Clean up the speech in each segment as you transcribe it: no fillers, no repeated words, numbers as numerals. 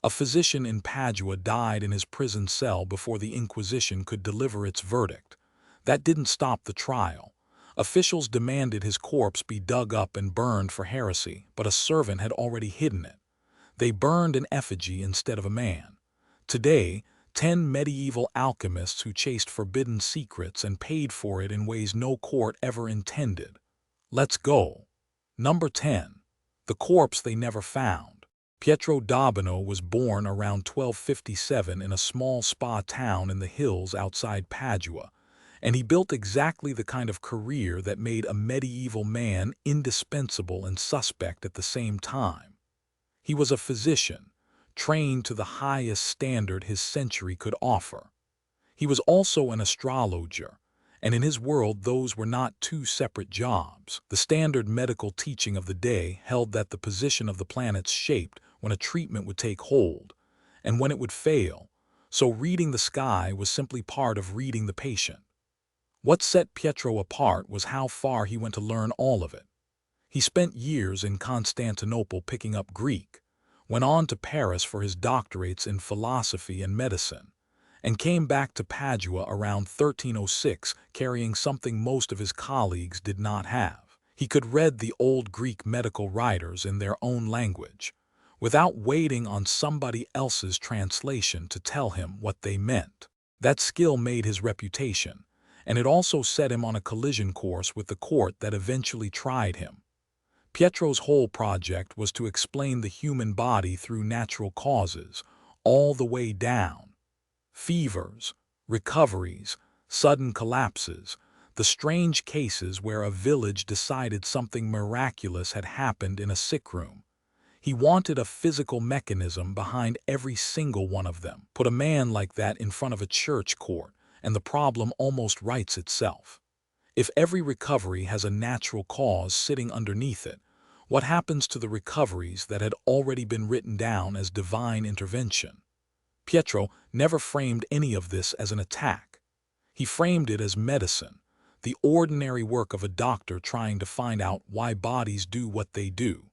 A physician in Padua died in his prison cell before the Inquisition could deliver its verdict. That didn't stop the trial. Officials demanded his corpse be dug up and burned for heresy, but a servant had already hidden it. They burned an effigy instead of a man. Today, 10 medieval alchemists who chased forbidden secrets and paid for it in ways no court ever intended. Let's go. Number 10. The corpse they never found. Pietro d'Abano was born around 1257 in a small spa town in the hills outside Padua, and he built exactly the kind of career that made a medieval man indispensable and suspect at the same time. He was a physician, trained to the highest standard his century could offer. He was also an astrologer, and in his world those were not two separate jobs. The standard medical teaching of the day held that the position of the planets shaped when a treatment would take hold, and when it would fail, so reading the sky was simply part of reading the patient. What set Pietro apart was how far he went to learn all of it. He spent years in Constantinople picking up Greek, went on to Paris for his doctorates in philosophy and medicine, and came back to Padua around 1306 carrying something most of his colleagues did not have. He could read the old Greek medical writers in their own language, without waiting on somebody else's translation to tell him what they meant. That skill made his reputation, and it also set him on a collision course with the court that eventually tried him. Pietro's whole project was to explain the human body through natural causes, all the way down. Fevers, recoveries, sudden collapses, the strange cases where a village decided something miraculous had happened in a sick room. He wanted a physical mechanism behind every single one of them. Put a man like that in front of a church court, and the problem almost writes itself. If every recovery has a natural cause sitting underneath it, what happens to the recoveries that had already been written down as divine intervention? Pietro never framed any of this as an attack. He framed it as medicine, the ordinary work of a doctor trying to find out why bodies do what they do.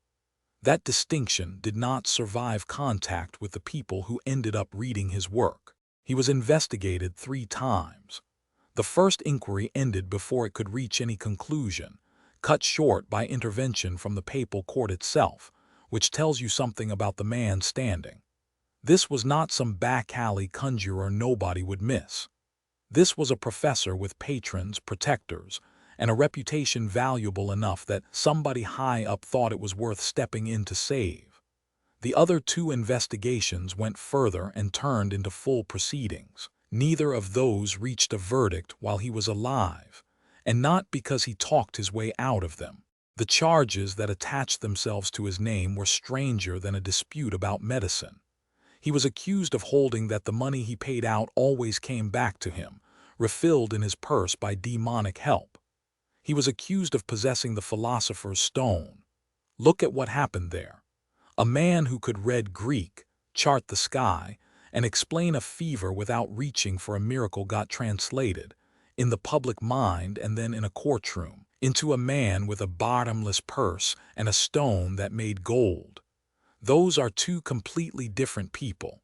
That distinction did not survive contact with the people who ended up reading his work. He was investigated 3 times. The first inquiry ended before it could reach any conclusion, cut short by intervention from the papal court itself, which tells you something about the man standing. This was not some back-alley conjurer nobody would miss. This was a professor with patrons, protectors, and a reputation valuable enough that somebody high up thought it was worth stepping in to save. The other 2 investigations went further and turned into full proceedings. Neither of those reached a verdict while he was alive, and not because he talked his way out of them. The charges that attached themselves to his name were stranger than a dispute about medicine. He was accused of holding that the money he paid out always came back to him, refilled in his purse by demonic help. He was accused of possessing the philosopher's stone. Look at what happened there. A man who could read Greek, chart the sky, and explain a fever without reaching for a miracle got translated, in the public mind and then in a courtroom, into a man with a bottomless purse and a stone that made gold. Those are 2 completely different people.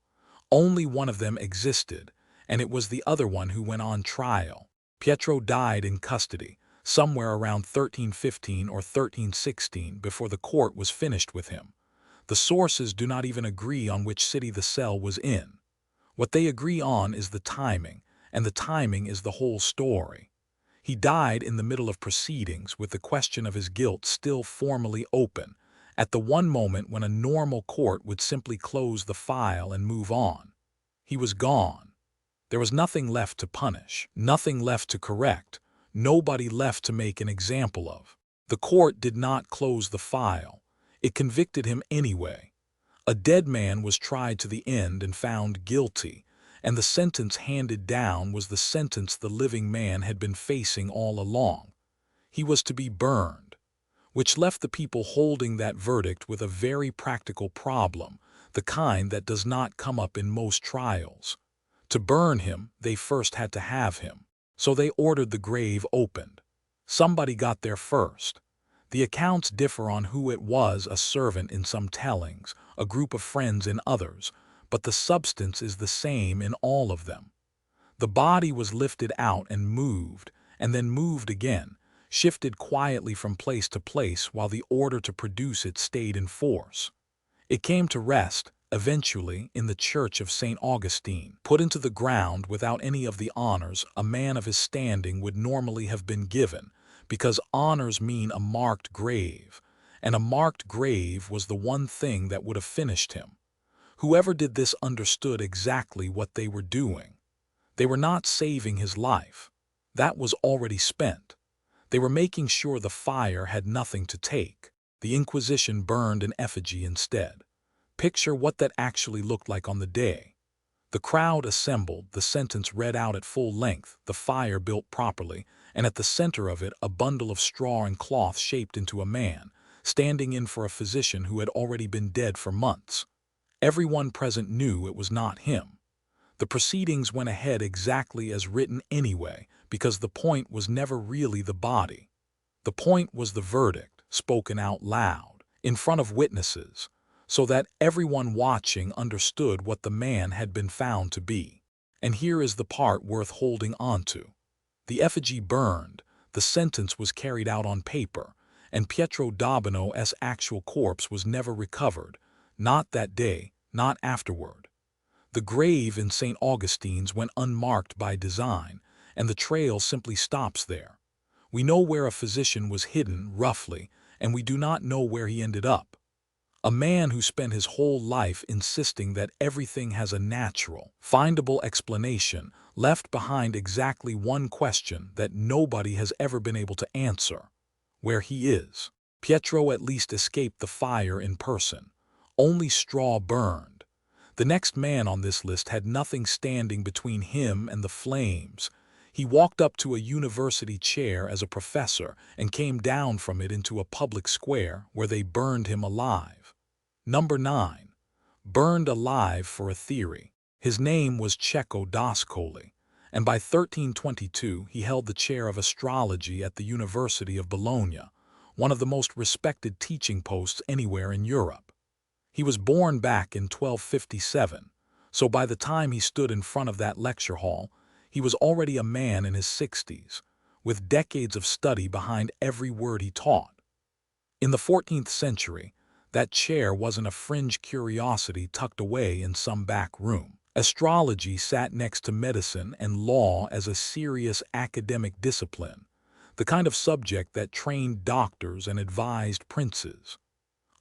Only one of them existed, and it was the other one who went on trial. Pietro died in custody, somewhere around 1315 or 1316 before the court was finished with him. The sources do not even agree on which city the cell was in. What they agree on is the timing, and the timing is the whole story. He died in the middle of proceedings with the question of his guilt still formally open, at the one moment when a normal court would simply close the file and move on. He was gone. There was nothing left to punish, nothing left to correct, nobody left to make an example of. The court did not close the file. It convicted him anyway. A dead man was tried to the end and found guilty, and the sentence handed down was the sentence the living man had been facing all along. He was to be burned, which left the people holding that verdict with a very practical problem, the kind that does not come up in most trials. To burn him, they first had to have him, so they ordered the grave opened. Somebody got there first. The accounts differ on who it was, a servant in some tellings, a group of friends in others, but the substance is the same in all of them. The body was lifted out and then moved again, shifted quietly from place to place while the order to produce it stayed in force. It came to rest, eventually, in the church of St. Augustine, put into the ground without any of the honors a man of his standing would normally have been given, because honors mean a marked grave, and a marked grave was the one thing that would have finished him. Whoever did this understood exactly what they were doing. They were not saving his life. That was already spent. They were making sure the fire had nothing to take. The Inquisition burned an effigy instead. Picture what that actually looked like on the day. The crowd assembled, the sentence read out at full length, the fire built properly, and at the center of it a bundle of straw and cloth shaped into a man, standing in for a physician who had already been dead for months. Everyone present knew it was not him. The proceedings went ahead exactly as written anyway, because the point was never really the body. The point was the verdict, spoken out loud, in front of witnesses, so that everyone watching understood what the man had been found to be. And here is the part worth holding onto. The effigy burned, the sentence was carried out on paper, and Pietro Dabino's actual corpse was never recovered, not that day, not afterward. The grave in St. Augustine's went unmarked by design, and the trail simply stops there. We know where a physician was hidden, roughly, and we do not know where he ended up. A man who spent his whole life insisting that everything has a natural, findable explanation left behind exactly one question that nobody has ever been able to answer: where he is. Pietro at least escaped the fire in person. Only straw burned. The next man on this list had nothing standing between him and the flames. He walked up to a university chair as a professor and came down from it into a public square where they burned him alive. Number 9. Burned alive for a theory. His name was Cecco d'Ascoli, and by 1322 he held the chair of astrology at the University of Bologna, one of the most respected teaching posts anywhere in Europe. He was born back in 1257, so by the time he stood in front of that lecture hall, he was already a man in his 60s, with decades of study behind every word he taught. In the 14th century, that chair wasn't a fringe curiosity tucked away in some back room. Astrology sat next to medicine and law as a serious academic discipline, the kind of subject that trained doctors and advised princes.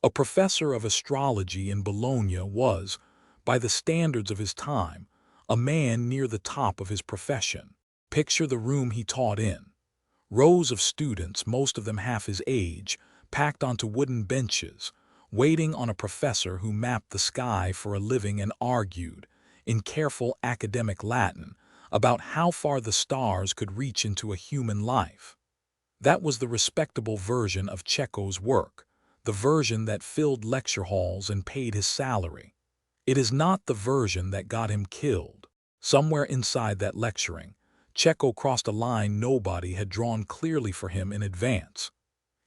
A professor of astrology in Bologna was, by the standards of his time, a man near the top of his profession. Picture the room he taught in. Rows of students, most of them half his age, packed onto wooden benches, waiting on a professor who mapped the sky for a living and argued, in careful academic Latin, about how far the stars could reach into a human life. That was the respectable version of Cecco's work, the version that filled lecture halls and paid his salary. It is not the version that got him killed. Somewhere inside that lecturing, Cecco crossed a line nobody had drawn clearly for him in advance.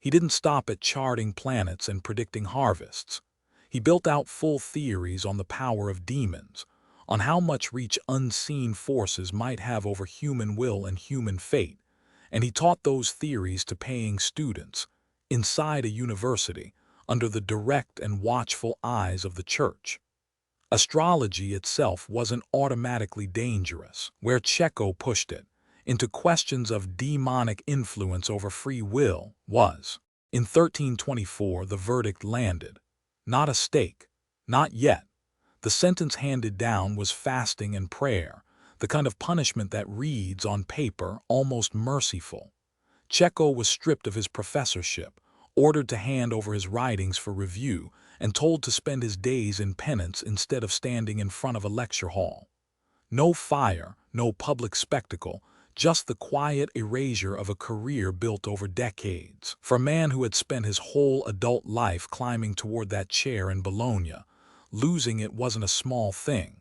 He didn't stop at charting planets and predicting harvests. He built out full theories on the power of demons, on how much reach unseen forces might have over human will and human fate, and he taught those theories to paying students, inside a university, under the direct and watchful eyes of the church. Astrology itself wasn't automatically dangerous. Where Cecco pushed it, into questions of demonic influence over free will, was. In 1324 the verdict landed. Not a stake. Not yet. The sentence handed down was fasting and prayer, the kind of punishment that reads on paper almost merciful. Cecco was stripped of his professorship, ordered to hand over his writings for review, and told to spend his days in penance instead of standing in front of a lecture hall. No fire, no public spectacle, just the quiet erasure of a career built over decades. For a man who had spent his whole adult life climbing toward that chair in Bologna, losing it wasn't a small thing.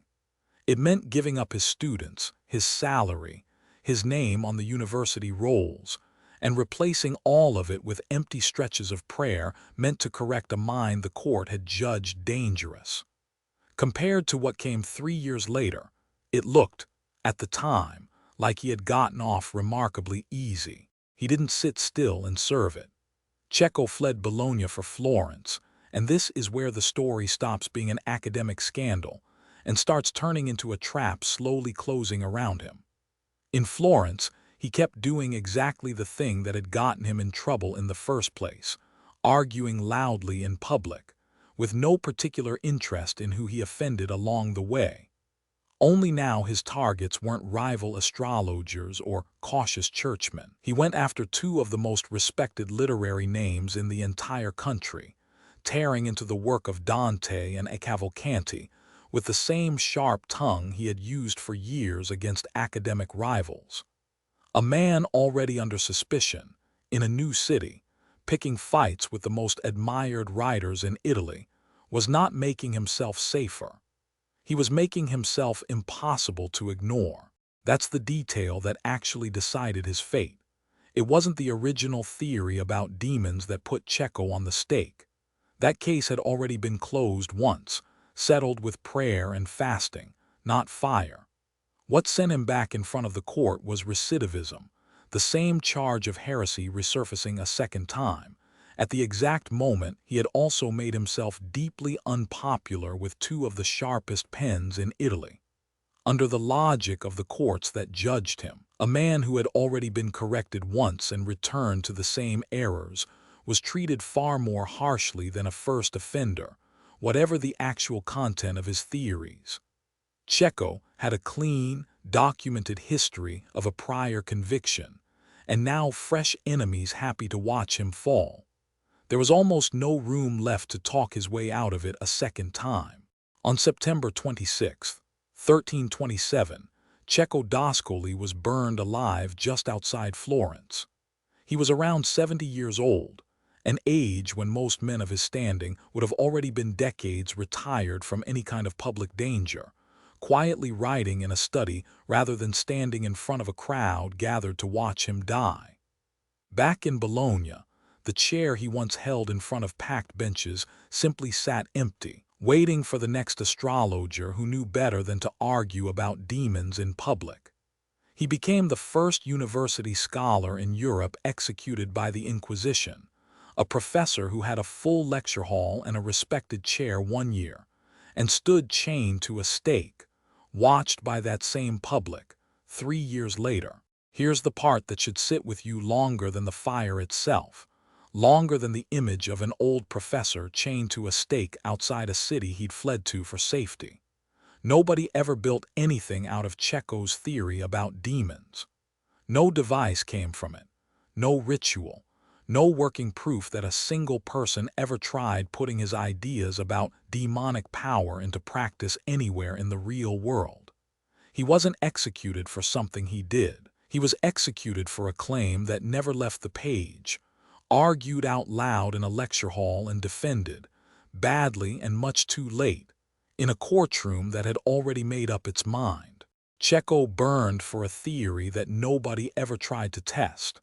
It meant giving up his students, his salary, his name on the university rolls, and replacing all of it with empty stretches of prayer meant to correct a mind the court had judged dangerous. Compared to what came 3 years later, it looked, at the time, like he had gotten off remarkably easy. He didn't sit still and serve it. Cecco fled Bologna for Florence, and this is where the story stops being an academic scandal and starts turning into a trap slowly closing around him. In Florence, he kept doing exactly the thing that had gotten him in trouble in the first place, arguing loudly in public, with no particular interest in who he offended along the way. Only now his targets weren't rival astrologers or cautious churchmen. He went after two of the most respected literary names in the entire country, tearing into the work of Dante and Cavalcanti with the same sharp tongue he had used for years against academic rivals. A man already under suspicion, in a new city, picking fights with the most admired writers in Italy, was not making himself safer. He was making himself impossible to ignore. That's the detail that actually decided his fate. It wasn't the original theory about demons that put Cecco on the stake. That case had already been closed once, settled with prayer and fasting, not fire. What sent him back in front of the court was recidivism, the same charge of heresy resurfacing a second time, at the exact moment he had also made himself deeply unpopular with two of the sharpest pens in Italy. Under the logic of the courts that judged him, a man who had already been corrected once and returned to the same errors was treated far more harshly than a first offender, whatever the actual content of his theories. Cecco had a clean, documented history of a prior conviction, and now fresh enemies happy to watch him fall. There was almost no room left to talk his way out of it a second time. On September 26, 1327, Cecco d'Ascoli was burned alive just outside Florence. He was around 70 years old, an age when most men of his standing would have already been decades retired from any kind of public danger, quietly writing in a study rather than standing in front of a crowd gathered to watch him die. Back in Bologna, the chair he once held in front of packed benches simply sat empty, waiting for the next astrologer who knew better than to argue about demons in public. He became the first university scholar in Europe executed by the Inquisition, a professor who had a full lecture hall and a respected chair 1 year, and stood chained to a stake, watched by that same public, 3 years later. Here's the part that should sit with you longer than the fire itself, longer than the image of an old professor chained to a stake outside a city he'd fled to for safety. Nobody ever built anything out of Cecco's theory about demons. No device came from it, no ritual, no working proof that a single person ever tried putting his ideas about demonic power into practice anywhere in the real world. He wasn't executed for something he did. He was executed for a claim that never left the page, argued out loud in a lecture hall and defended, badly and much too late, in a courtroom that had already made up its mind. Cecco burned for a theory that nobody ever tried to test.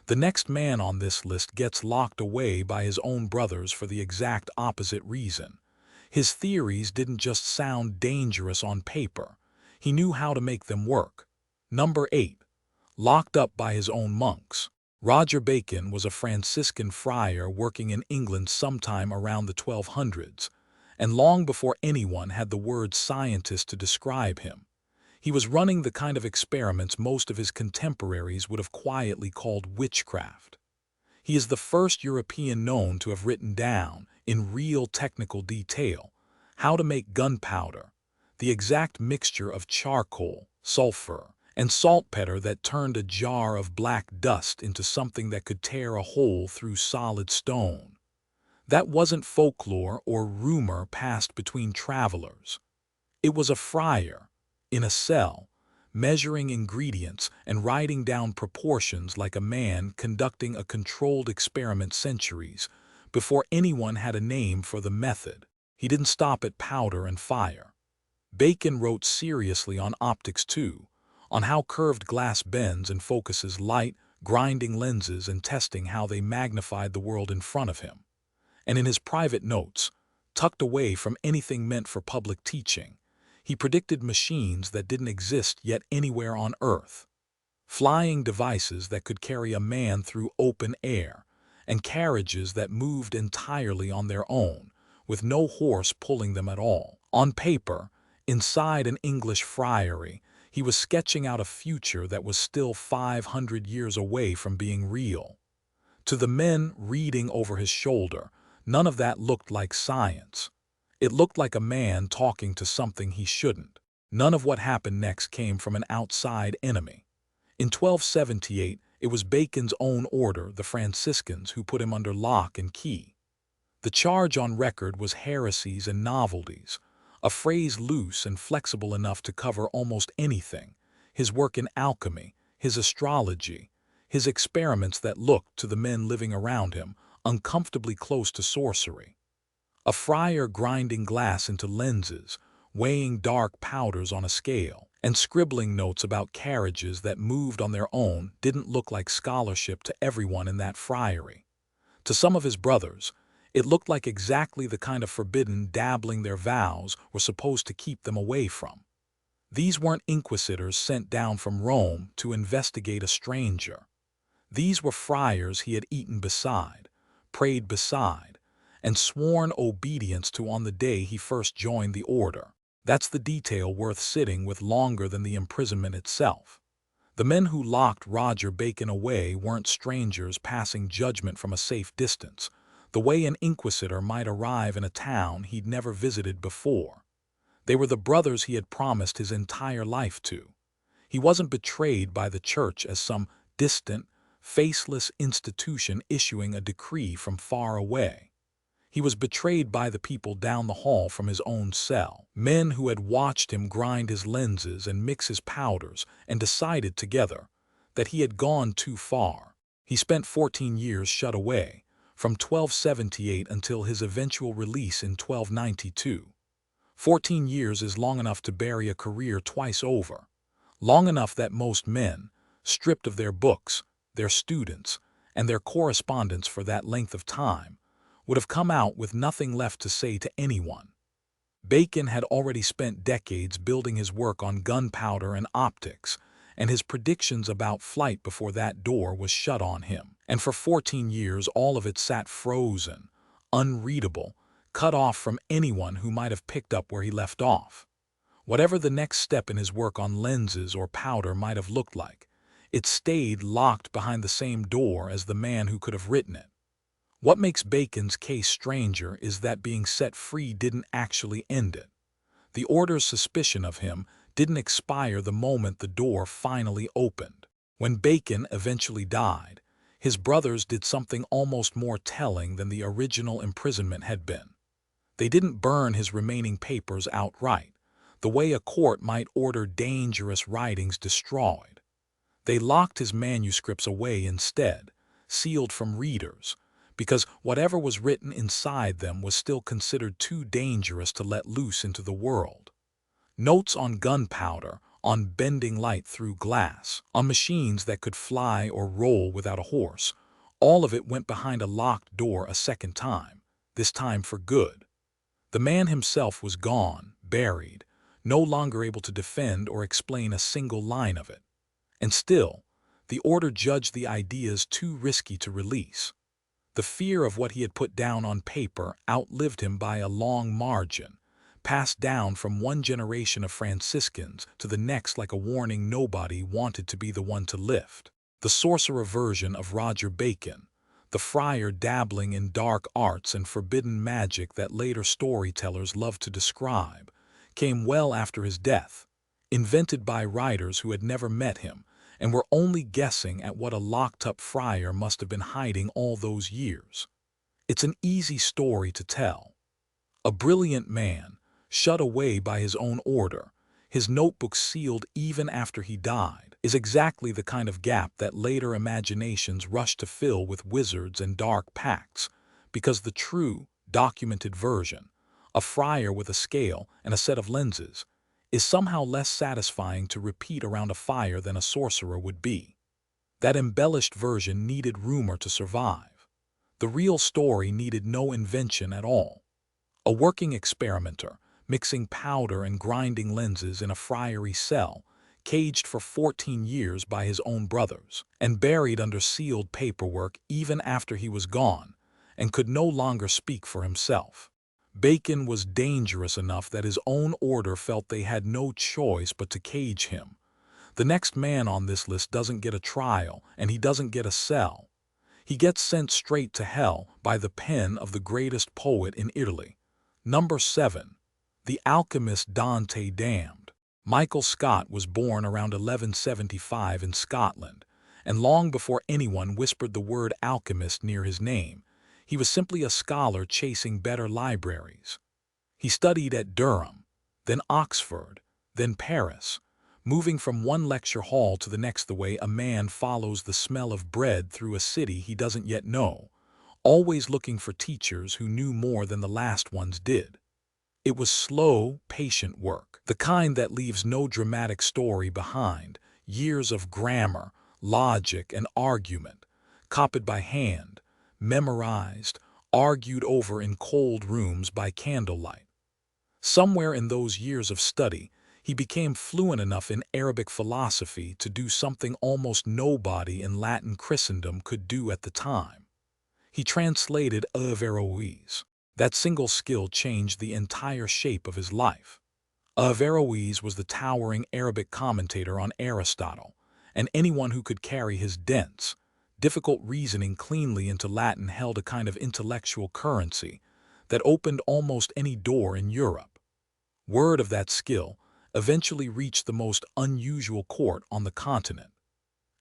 The next man on this list gets locked away by his own brothers for the exact opposite reason. His theories didn't just sound dangerous on paper. He knew how to make them work. Number 8. Locked up by his own monks. Roger Bacon was a Franciscan friar working in England sometime around the 1200s, and long before anyone had the word scientist to describe him. He was running the kind of experiments most of his contemporaries would have quietly called witchcraft. He is the first European known to have written down, in real technical detail, how to make gunpowder, the exact mixture of charcoal, sulfur, and saltpeter that turned a jar of black dust into something that could tear a hole through solid stone. That wasn't folklore or rumor passed between travelers. It was a friar, in a cell, measuring ingredients and writing down proportions like a man conducting a controlled experiment centuries before anyone had a name for the method. He didn't stop at powder and fire. Bacon wrote seriously on optics too, on how curved glass bends and focuses light, grinding lenses and testing how they magnified the world in front of him. And in his private notes, tucked away from anything meant for public teaching. He predicted machines that didn't exist yet anywhere on Earth, flying devices that could carry a man through open air, and carriages that moved entirely on their own, with no horse pulling them at all. On paper, inside an English friary, he was sketching out a future that was still 500 years away from being real. To the men reading over his shoulder, none of that looked like science. It looked like a man talking to something he shouldn't. None of what happened next came from an outside enemy. In 1278, it was Bacon's own order, the Franciscans, who put him under lock and key. The charge on record was heresies and novelties, a phrase loose and flexible enough to cover almost anything: his work in alchemy, his astrology, his experiments that looked, to the men living around him, uncomfortably close to sorcery. A friar grinding glass into lenses, weighing dark powders on a scale, and scribbling notes about carriages that moved on their own didn't look like scholarship to everyone in that friary. To some of his brothers, it looked like exactly the kind of forbidden dabbling their vows were supposed to keep them away from. These weren't inquisitors sent down from Rome to investigate a stranger. These were friars he had eaten beside, prayed beside, and sworn obedience to on the day he first joined the order. That's the detail worth sitting with longer than the imprisonment itself. The men who locked Roger Bacon away weren't strangers passing judgment from a safe distance, the way an inquisitor might arrive in a town he'd never visited before. They were the brothers he had promised his entire life to. He wasn't betrayed by the church as some distant, faceless institution issuing a decree from far away. He was betrayed by the people down the hall from his own cell, men who had watched him grind his lenses and mix his powders and decided together that he had gone too far. He spent 14 years shut away, from 1278 until his eventual release in 1292. 14 years is long enough to bury a career twice over, long enough that most men, stripped of their books, their students, and their correspondence for that length of time, would have come out with nothing left to say to anyone. Bacon had already spent decades building his work on gunpowder and optics, and his predictions about flight before that door was shut on him. And for 14 years all of it sat frozen, unreadable, cut off from anyone who might have picked up where he left off. Whatever the next step in his work on lenses or powder might have looked like, it stayed locked behind the same door as the man who could have written it. What makes Bacon's case stranger is that being set free didn't actually end it. The order's suspicion of him didn't expire the moment the door finally opened. When Bacon eventually died, his brothers did something almost more telling than the original imprisonment had been. They didn't burn his remaining papers outright, the way a court might order dangerous writings destroyed. They locked his manuscripts away instead, sealed from readers, because whatever was written inside them was still considered too dangerous to let loose into the world. Notes on gunpowder, on bending light through glass, on machines that could fly or roll without a horse, all of it went behind a locked door a second time, this time for good. The man himself was gone, buried, no longer able to defend or explain a single line of it. And still, the order judged the ideas too risky to release. The fear of what he had put down on paper outlived him by a long margin, passed down from one generation of Franciscans to the next like a warning nobody wanted to be the one to lift. The sorcerer version of Roger Bacon, the friar dabbling in dark arts and forbidden magic that later storytellers loved to describe, came well after his death, invented by writers who had never met him and were only guessing at what a locked-up friar must have been hiding all those years. It's an easy story to tell. A brilliant man, shut away by his own order, his notebook sealed even after he died, is exactly the kind of gap that later imaginations rush to fill with wizards and dark pacts, because the true, documented version, a friar with a scale and a set of lenses, is somehow less satisfying to repeat around a fire than a sorcerer would be. That embellished version needed rumor to survive. The real story needed no invention at all. A working experimenter, mixing powder and grinding lenses in a friary cell, caged for 14 years by his own brothers, and buried under sealed paperwork even after he was gone, and could no longer speak for himself. Bacon was dangerous enough that his own order felt they had no choice but to cage him. The next man on this list doesn't get a trial, and he doesn't get a cell. He gets sent straight to hell by the pen of the greatest poet in Italy. Number 7. The Alchemist Dante damned. Michael Scott was born around 1175 in Scotland, and long before anyone whispered the word alchemist near his name, he was simply a scholar chasing better libraries. He studied at Durham, then Oxford, then Paris, moving from one lecture hall to the next the way a man follows the smell of bread through a city he doesn't yet know, always looking for teachers who knew more than the last ones did. It was slow, patient work, the kind that leaves no dramatic story behind, years of grammar, logic, and argument, copied by hand, memorized, argued over in cold rooms by candlelight. Somewhere in those years of study, he became fluent enough in Arabic philosophy to do something almost nobody in Latin Christendom could do at the time. He translated Averroes. That single skill changed the entire shape of his life. Averroes was the towering Arabic commentator on Aristotle, and anyone who could carry his dense, difficult reasoning cleanly into Latin held a kind of intellectual currency that opened almost any door in Europe. Word of that skill eventually reached the most unusual court on the continent.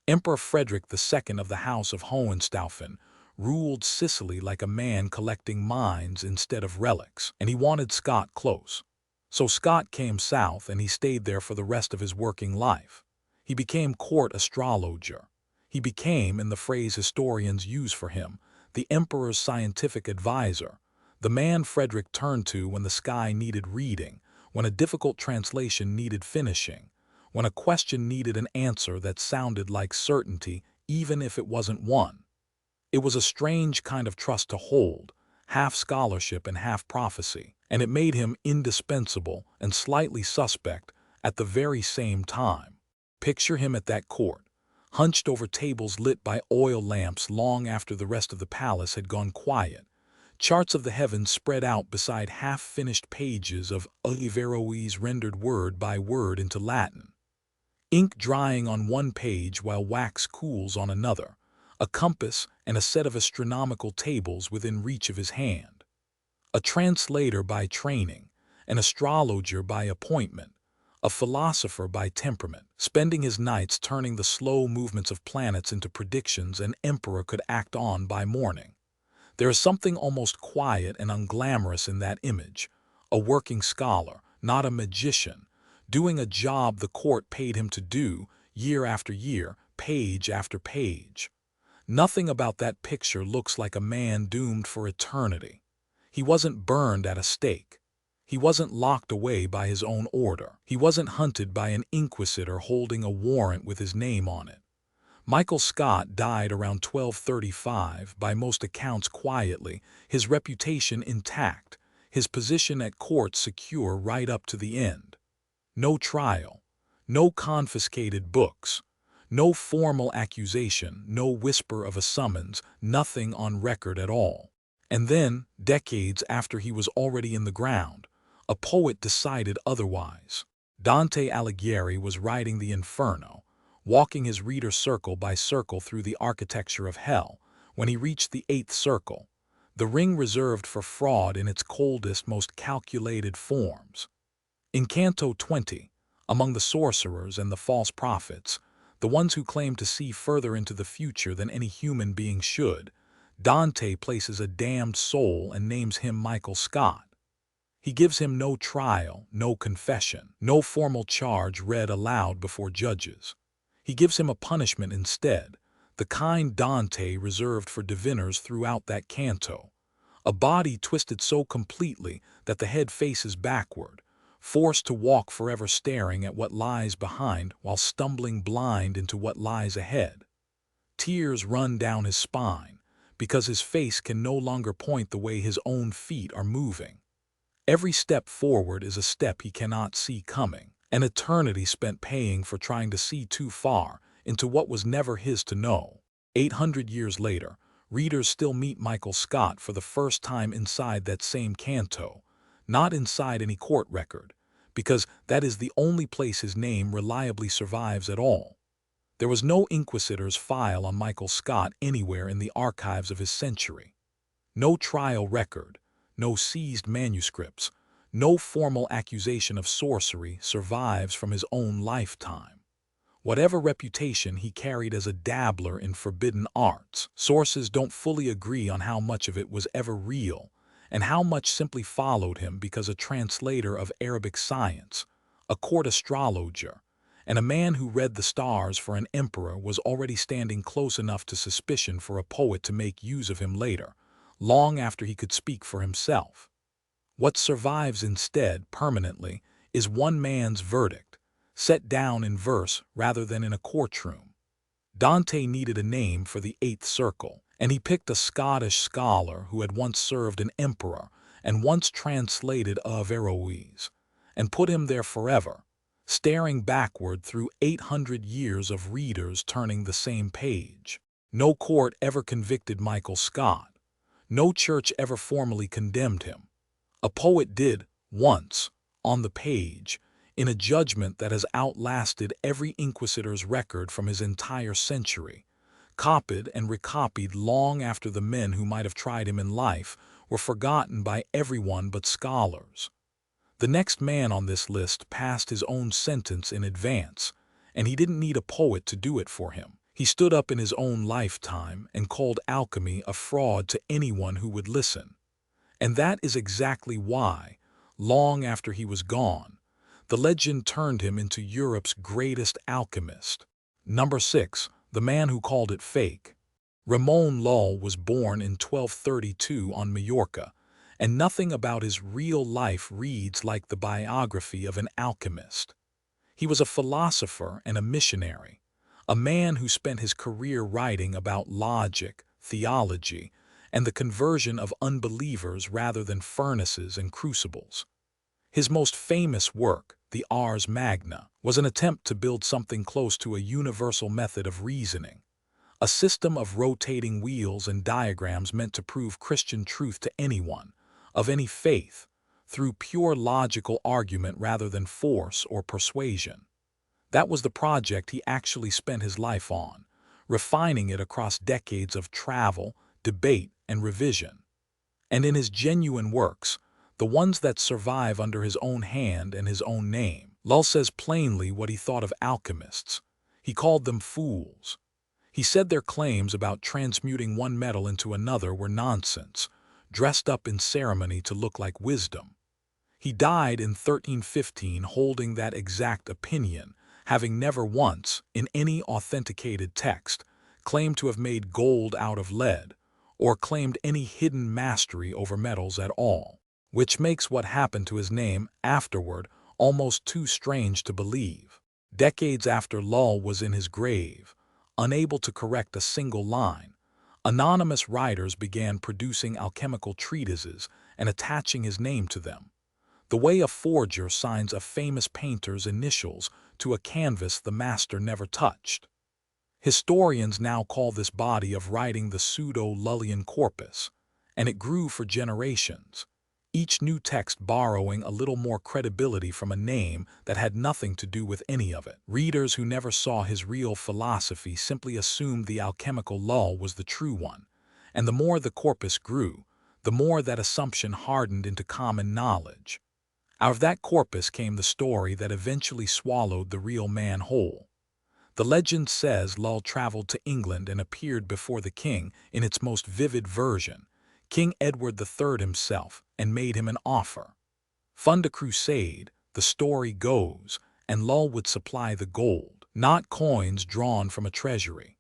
Emperor Frederick II of the House of Hohenstaufen ruled Sicily like a man collecting mines instead of relics, and he wanted Scott close. So Scott came south, and he stayed there for the rest of his working life. He became court astrologer. He became, in the phrase historians use for him, the emperor's scientific advisor, the man Frederick turned to when the sky needed reading, when a difficult translation needed finishing, when a question needed an answer that sounded like certainty even if it wasn't one. It was a strange kind of trust to hold, half scholarship and half prophecy, and it made him indispensable and slightly suspect at the very same time. Picture him at that court, hunched over tables lit by oil lamps long after the rest of the palace had gone quiet, charts of the heavens spread out beside half-finished pages of Averroes rendered word by word into Latin, ink drying on one page while wax cools on another, a compass and a set of astronomical tables within reach of his hand. A translator by training, an astrologer by appointment, a philosopher by temperament, spending his nights turning the slow movements of planets into predictions an emperor could act on by morning. There is something almost quiet and unglamorous in that image, a working scholar, not a magician, doing a job the court paid him to do, year after year, page after page. Nothing about that picture looks like a man doomed for eternity. He wasn't burned at a stake. He wasn't locked away by his own order. He wasn't hunted by an inquisitor holding a warrant with his name on it. Michael Scott died around 1235, by most accounts quietly, his reputation intact, his position at court secure right up to the end. No trial, no confiscated books, no formal accusation, no whisper of a summons, nothing on record at all. And then, decades after he was already in the ground, a poet decided otherwise. Dante Alighieri was writing the Inferno, walking his reader circle by circle through the architecture of hell, when he reached the 8th circle, the ring reserved for fraud in its coldest, most calculated forms. In Canto 20, among the sorcerers and the false prophets, the ones who claim to see further into the future than any human being should, Dante places a damned soul and names him Michael Scott. He gives him no trial, no confession, no formal charge read aloud before judges. He gives him a punishment instead, the kind Dante reserved for diviners throughout that canto, a body twisted so completely that the head faces backward, forced to walk forever staring at what lies behind while stumbling blind into what lies ahead. Tears run down his spine, because his face can no longer point the way his own feet are moving. Every step forward is a step he cannot see coming, an eternity spent paying for trying to see too far into what was never his to know. 800 years later, readers still meet Michael Scott for the first time inside that same canto, not inside any court record, because that is the only place his name reliably survives at all. There was no inquisitor's file on Michael Scott anywhere in the archives of his century. No trial record, no seized manuscripts, no formal accusation of sorcery survives from his own lifetime. Whatever reputation he carried as a dabbler in forbidden arts, sources don't fully agree on how much of it was ever real, and how much simply followed him because a translator of Arabic science, a court astrologer, and a man who read the stars for an emperor was already standing close enough to suspicion for a poet to make use of him later, long after he could speak for himself. What survives instead, permanently, is one man's verdict, set down in verse rather than in a courtroom. Dante needed a name for the eighth circle, and he picked a Scottish scholar who had once served an emperor and once translated Averroes, and put him there forever, staring backward through 800 years of readers turning the same page. No court ever convicted Michael Scott. No church ever formally condemned him. A poet did, once, on the page, in a judgment that has outlasted every inquisitor's record from his entire century, copied and recopied long after the men who might have tried him in life were forgotten by everyone but scholars. The next man on this list passed his own sentence in advance, and he didn't need a poet to do it for him. He stood up in his own lifetime and called alchemy a fraud to anyone who would listen. And that is exactly why, long after he was gone, the legend turned him into Europe's greatest alchemist. Number 6. The man who called it fake. Ramon Lull was born in 1232 on Majorca, and nothing about his real life reads like the biography of an alchemist. He was a philosopher and a missionary, a man who spent his career writing about logic, theology, and the conversion of unbelievers rather than furnaces and crucibles. His most famous work, the Ars Magna, was an attempt to build something close to a universal method of reasoning, a system of rotating wheels and diagrams meant to prove Christian truth to anyone, of any faith, through pure logical argument rather than force or persuasion. That was the project he actually spent his life on, refining it across decades of travel, debate, and revision. And in his genuine works, the ones that survive under his own hand and his own name, Lull says plainly what he thought of alchemists. He called them fools. He said their claims about transmuting one metal into another were nonsense, dressed up in ceremony to look like wisdom. He died in 1315 holding that exact opinion, having never once, in any authenticated text, claimed to have made gold out of lead, or claimed any hidden mastery over metals at all, which makes what happened to his name afterward almost too strange to believe. Decades after Lull was in his grave, unable to correct a single line, anonymous writers began producing alchemical treatises and attaching his name to them, the way a forger signs a famous painter's initials to a canvas the master never touched. Historians now call this body of writing the pseudo-Lullian corpus, and it grew for generations, each new text borrowing a little more credibility from a name that had nothing to do with any of it. Readers who never saw his real philosophy simply assumed the alchemical Lull was the true one, and the more the corpus grew, the more that assumption hardened into common knowledge. Out of that corpus came the story that eventually swallowed the real man whole. The legend says Lull traveled to England and appeared before the king in its most vivid version, King Edward III himself, and made him an offer. Fund a crusade, the story goes, and Lull would supply the gold, not coins drawn from a treasury.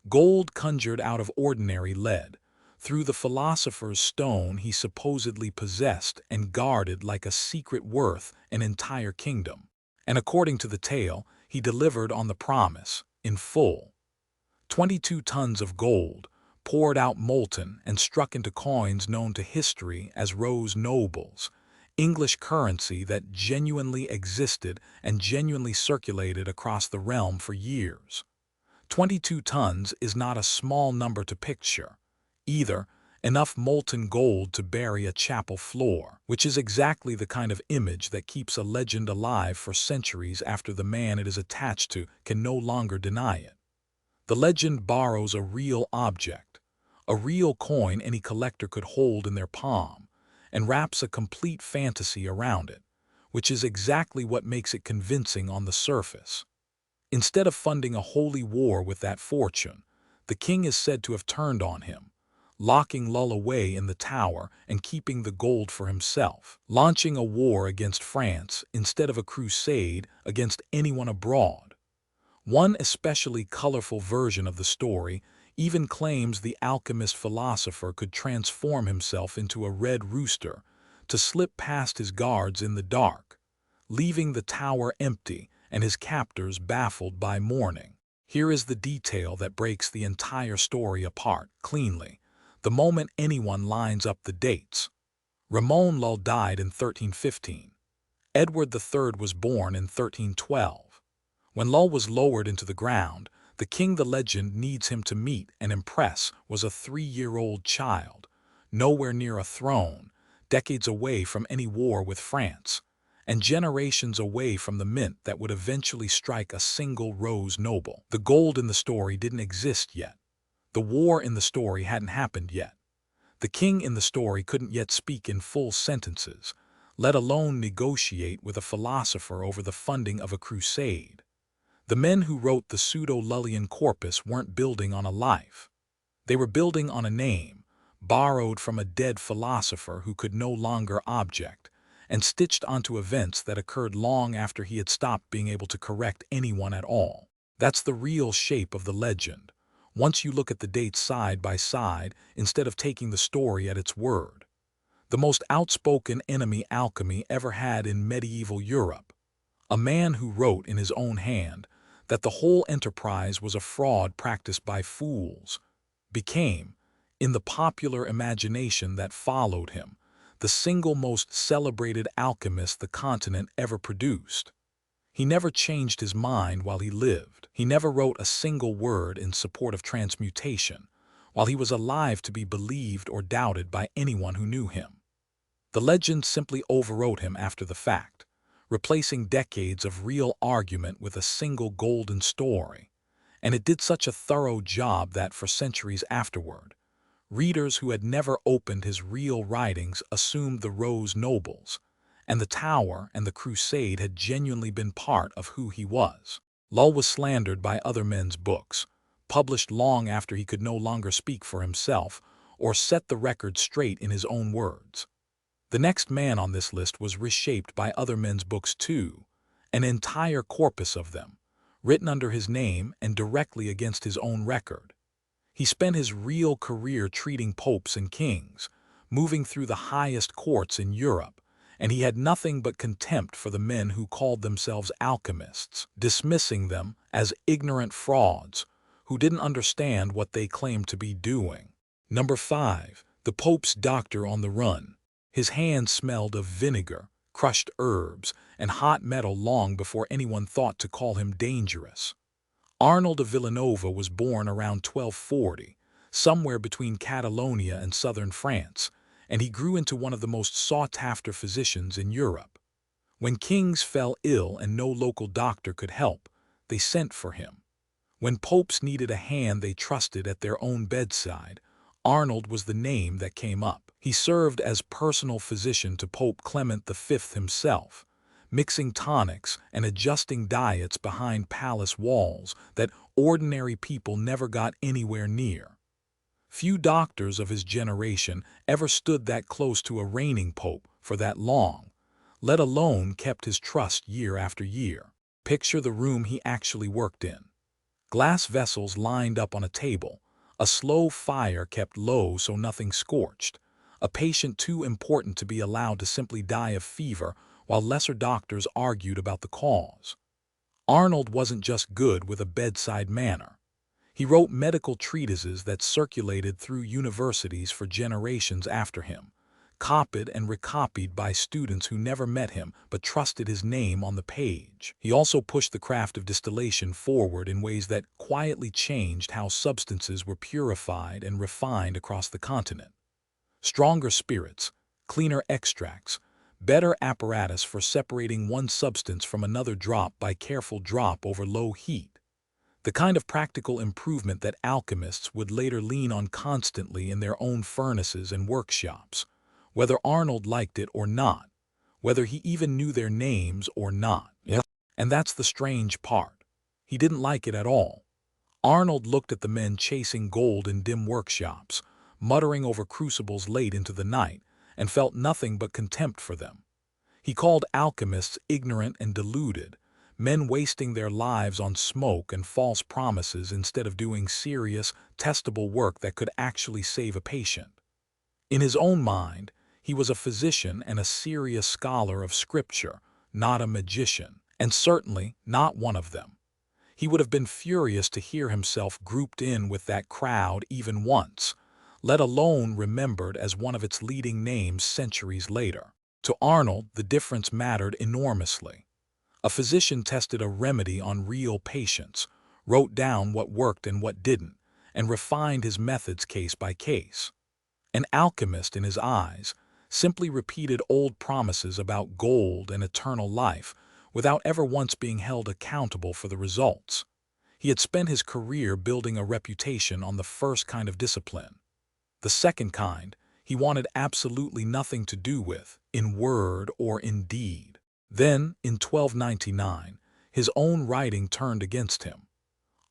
Gold conjured out of ordinary lead, through the philosopher's stone he supposedly possessed and guarded like a secret worth an entire kingdom. And according to the tale, he delivered on the promise, in full. 22 tons of gold, poured out molten and struck into coins known to history as rose nobles, English currency that genuinely existed and genuinely circulated across the realm for years. 22 tons is not a small number to picture. Either enough molten gold to bury a chapel floor, which is exactly the kind of image that keeps a legend alive for centuries after the man it is attached to can no longer deny it. The legend borrows a real object, a real coin any collector could hold in their palm, and wraps a complete fantasy around it, which is exactly what makes it convincing on the surface. Instead of funding a holy war with that fortune, the king is said to have turned on him, locking Lull away in the tower and keeping the gold for himself, launching a war against France instead of a crusade against anyone abroad. One especially colorful version of the story even claims the alchemist philosopher could transform himself into a red rooster to slip past his guards in the dark, leaving the tower empty and his captors baffled by morning. Here is the detail that breaks the entire story apart cleanly, the moment anyone lines up the dates. Ramon Lull died in 1315. Edward III was born in 1312. When Lull was lowered into the ground, the king the legend needs him to meet and impress was a 3-year-old child, nowhere near a throne, decades away from any war with France, and generations away from the mint that would eventually strike a single rose noble. The gold in the story didn't exist yet. The war in the story hadn't happened yet. The king in the story couldn't yet speak in full sentences, let alone negotiate with a philosopher over the funding of a crusade. The men who wrote the pseudo-Lullian corpus weren't building on a life. They were building on a name, borrowed from a dead philosopher who could no longer object, and stitched onto events that occurred long after he had stopped being able to correct anyone at all. That's the real shape of the legend, once you look at the dates side by side instead of taking the story at its word. The most outspoken enemy alchemy ever had in medieval Europe, a man who wrote in his own hand that the whole enterprise was a fraud practiced by fools, became, in the popular imagination that followed him, the single most celebrated alchemist the continent ever produced. He never changed his mind while he lived. He never wrote a single word in support of transmutation, while he was alive to be believed or doubted by anyone who knew him. The legend simply overwrote him after the fact, replacing decades of real argument with a single golden story, and it did such a thorough job that for centuries afterward, readers who had never opened his real writings assumed the Rose Nobles, and the Tower and the Crusade had genuinely been part of who he was. Lull was slandered by other men's books, published long after he could no longer speak for himself or set the record straight in his own words. The next man on this list was reshaped by other men's books too, an entire corpus of them, written under his name and directly against his own record. He spent his real career treating popes and kings, moving through the highest courts in Europe, and he had nothing but contempt for the men who called themselves alchemists, dismissing them as ignorant frauds who didn't understand what they claimed to be doing. Number 5. The Pope's Doctor on the Run. His hands smelled of vinegar, crushed herbs, and hot metal long before anyone thought to call him dangerous. Arnold of Villanova was born around 1240, somewhere between Catalonia and southern France, and he grew into one of the most sought-after physicians in Europe. When kings fell ill and no local doctor could help, they sent for him. When popes needed a hand they trusted at their own bedside, Arnold was the name that came up. He served as personal physician to Pope Clement V himself, mixing tonics and adjusting diets behind palace walls that ordinary people never got anywhere near. Few doctors of his generation ever stood that close to a reigning pope for that long, let alone kept his trust year after year. Picture the room he actually worked in. Glass vessels lined up on a table, a slow fire kept low so nothing scorched, a patient too important to be allowed to simply die of fever while lesser doctors argued about the cause. Arnold wasn't just good with a bedside manner. He wrote medical treatises that circulated through universities for generations after him, copied and recopied by students who never met him but trusted his name on the page. He also pushed the craft of distillation forward in ways that quietly changed how substances were purified and refined across the continent. Stronger spirits, cleaner extracts, better apparatus for separating one substance from another drop by careful drop over low heat. The kind of practical improvement that alchemists would later lean on constantly in their own furnaces and workshops, whether Arnold liked it or not, whether he even knew their names or not. Yes. And that's the strange part. He didn't like it at all. Arnold looked at the men chasing gold in dim workshops, muttering over crucibles late into the night, and felt nothing but contempt for them. He called alchemists ignorant and deluded, men wasting their lives on smoke and false promises instead of doing serious, testable work that could actually save a patient. In his own mind, he was a physician and a serious scholar of scripture, not a magician, and certainly not one of them. He would have been furious to hear himself grouped in with that crowd even once, let alone remembered as one of its leading names centuries later. To Arnold, the difference mattered enormously. A physician tested a remedy on real patients, wrote down what worked and what didn't, and refined his methods case by case. An alchemist, in his eyes, simply repeated old promises about gold and eternal life without ever once being held accountable for the results. He had spent his career building a reputation on the first kind of discipline. The second kind, he wanted absolutely nothing to do with, in word or in deed. Then, in 1299, his own writing turned against him.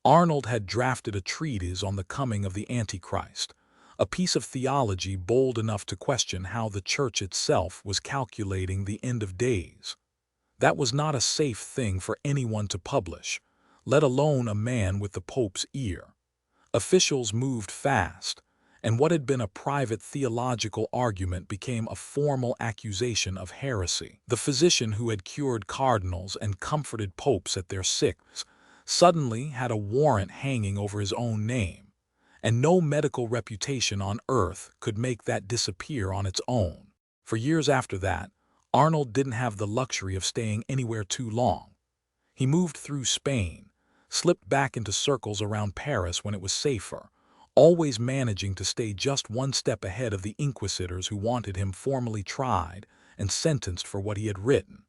Arnold had drafted a treatise on the coming of the Antichrist, a piece of theology bold enough to question how the Church itself was calculating the end of days. That was not a safe thing for anyone to publish, let alone a man with the Pope's ear. Officials moved fast, and what had been a private theological argument became a formal accusation of heresy. The physician who had cured cardinals and comforted popes at their sickness suddenly had a warrant hanging over his own name, and no medical reputation on earth could make that disappear on its own. For years after that, Arnold didn't have the luxury of staying anywhere too long. He moved through Spain, slipped back into circles around Paris when it was safer, always managing to stay just one step ahead of the inquisitors who wanted him formally tried and sentenced for what he had written.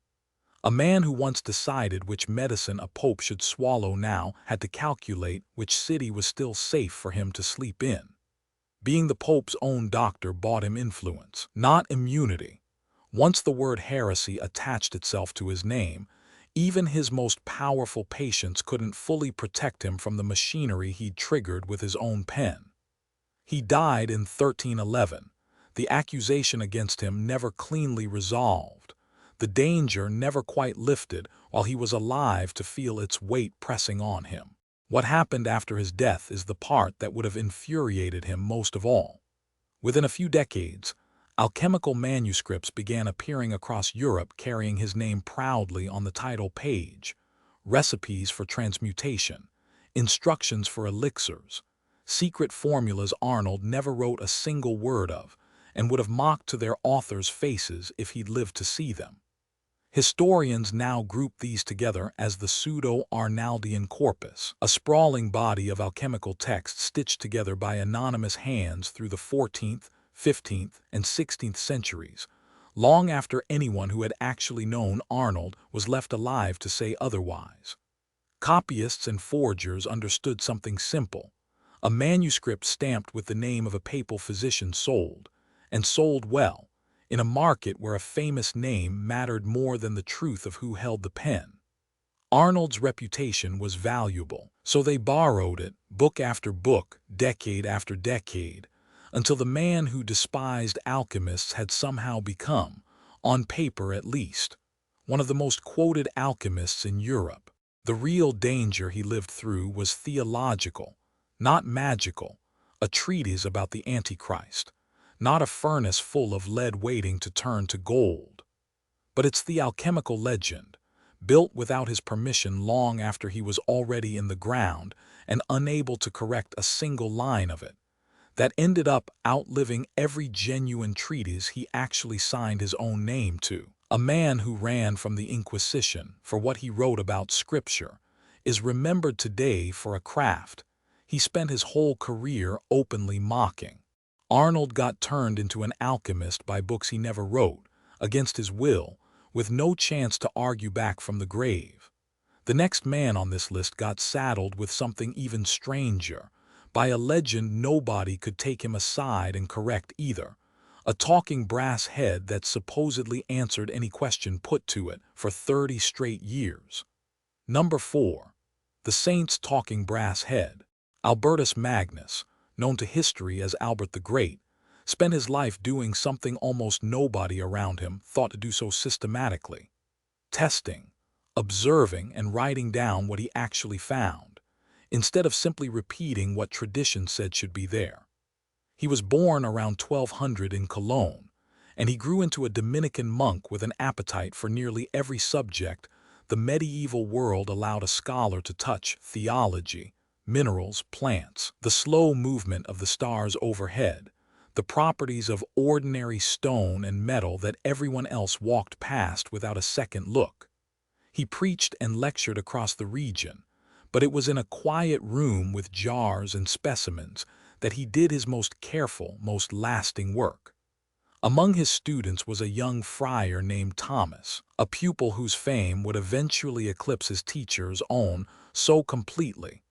A man who once decided which medicine a pope should swallow now had to calculate which city was still safe for him to sleep in. Being the pope's own doctor bought him influence, not immunity. Once the word heresy attached itself to his name, even his most powerful patients couldn't fully protect him from the machinery he'd triggered with his own pen. He died in 1311, the accusation against him never cleanly resolved, the danger never quite lifted while he was alive to feel its weight pressing on him. What happened after his death is the part that would have infuriated him most of all. Within a few decades, alchemical manuscripts began appearing across Europe carrying his name proudly on the title page, recipes for transmutation, instructions for elixirs, secret formulas Arnold never wrote a single word of, and would have mocked to their authors' faces if he'd lived to see them. Historians now group these together as the Pseudo-Arnaldian corpus, a sprawling body of alchemical texts stitched together by anonymous hands through the 14th, 15th, and 16th centuries, long after anyone who had actually known Arnold was left alive to say otherwise. Copyists and forgers understood something simple. A manuscript stamped with the name of a papal physician sold, and sold well, in a market where a famous name mattered more than the truth of who held the pen. Arnold's reputation was valuable, so they borrowed it, book after book, decade after decade, until the man who despised alchemists had somehow become, on paper at least, one of the most quoted alchemists in Europe. The real danger he lived through was theological, not magical, a treatise about the Antichrist, not a furnace full of lead waiting to turn to gold. But it's the alchemical legend, built without his permission long after he was already in the ground and unable to correct a single line of it, that ended up outliving every genuine treatise he actually signed his own name to. A man who ran from the Inquisition for what he wrote about Scripture is remembered today for a craft he spent his whole career openly mocking. Arnold got turned into an alchemist by books he never wrote, against his will, with no chance to argue back from the grave. The next man on this list got saddled with something even stranger, by a legend nobody could take him aside and correct either, a talking brass head that supposedly answered any question put to it for 30 straight years. Number 4. The Saint's Talking Brass Head. Albertus Magnus, known to history as Albert the Great, spent his life doing something almost nobody around him thought to do so systematically: testing, observing, and writing down what he actually found, instead of simply repeating what tradition said should be there. He was born around 1200 in Cologne, and he grew into a Dominican monk with an appetite for nearly every subject the medieval world allowed a scholar to touch: theology, minerals, plants, the slow movement of the stars overhead, the properties of ordinary stone and metal that everyone else walked past without a second look. He preached and lectured across the region, but it was in a quiet room with jars and specimens that he did his most careful, most lasting work. Among his students was a young friar named Thomas, a pupil whose fame would eventually eclipse his teacher's own so completely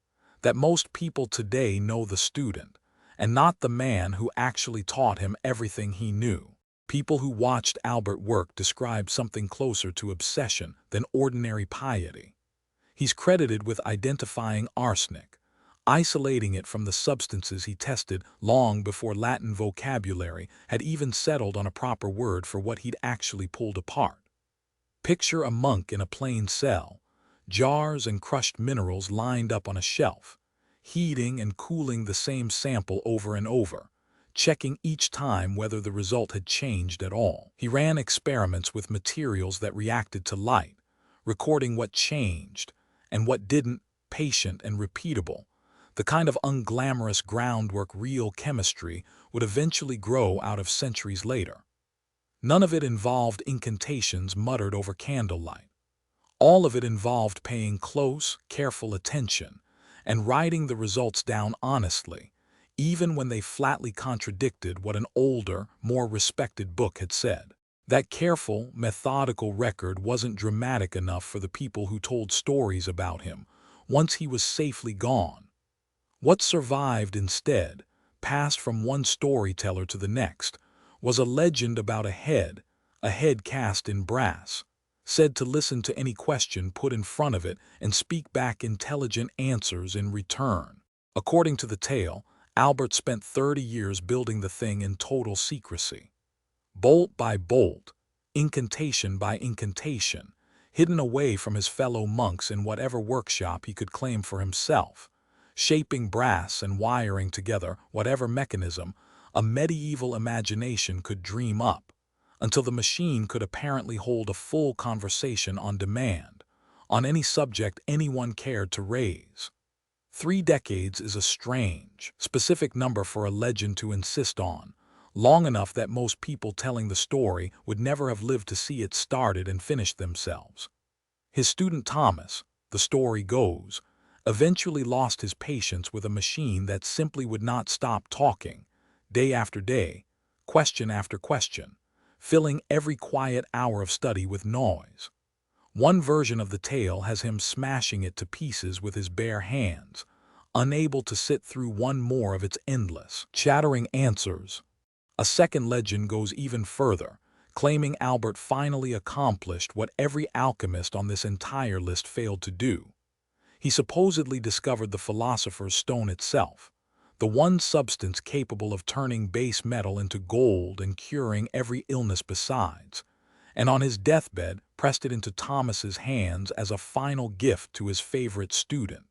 that most people today know the student, and not the man who actually taught him everything he knew. People who watched Albert work describe something closer to obsession than ordinary piety. He's credited with identifying arsenic, isolating it from the substances he tested long before Latin vocabulary had even settled on a proper word for what he'd actually pulled apart. Picture a monk in a plain cell, jars and crushed minerals lined up on a shelf, heating and cooling the same sample over and over, checking each time whether the result had changed at all. He ran experiments with materials that reacted to light, recording what changed and what didn't, patient and repeatable, the kind of unglamorous groundwork real chemistry would eventually grow out of centuries later. None of it involved incantations muttered over candlelight. All of it involved paying close, careful attention and writing the results down honestly, even when they flatly contradicted what an older, more respected book had said. That careful, methodical record wasn't dramatic enough for the people who told stories about him once he was safely gone. What survived instead, passed from one storyteller to the next, was a legend about a head cast in brass, said to listen to any question put in front of it and speak back intelligent answers in return. According to the tale, Albert spent 30 years building the thing in total secrecy. Bolt by bolt, incantation by incantation, hidden away from his fellow monks in whatever workshop he could claim for himself, shaping brass and wiring together whatever mechanism a medieval imagination could dream up, until the machine could apparently hold a full conversation on demand, on any subject anyone cared to raise. 3 decades is a strange, specific number for a legend to insist on, long enough that most people telling the story would never have lived to see it started and finished themselves. His student Thomas, the story goes, eventually lost his patience with a machine that simply would not stop talking, day after day, question after question, filling every quiet hour of study with noise. One version of the tale has him smashing it to pieces with his bare hands, unable to sit through one more of its endless, chattering answers. A second legend goes even further, claiming Albert finally accomplished what every alchemist on this entire list failed to do. He supposedly discovered the philosopher's stone itself, the one substance capable of turning base metal into gold and curing every illness besides, and on his deathbed pressed it into Thomas's hands as a final gift to his favorite student,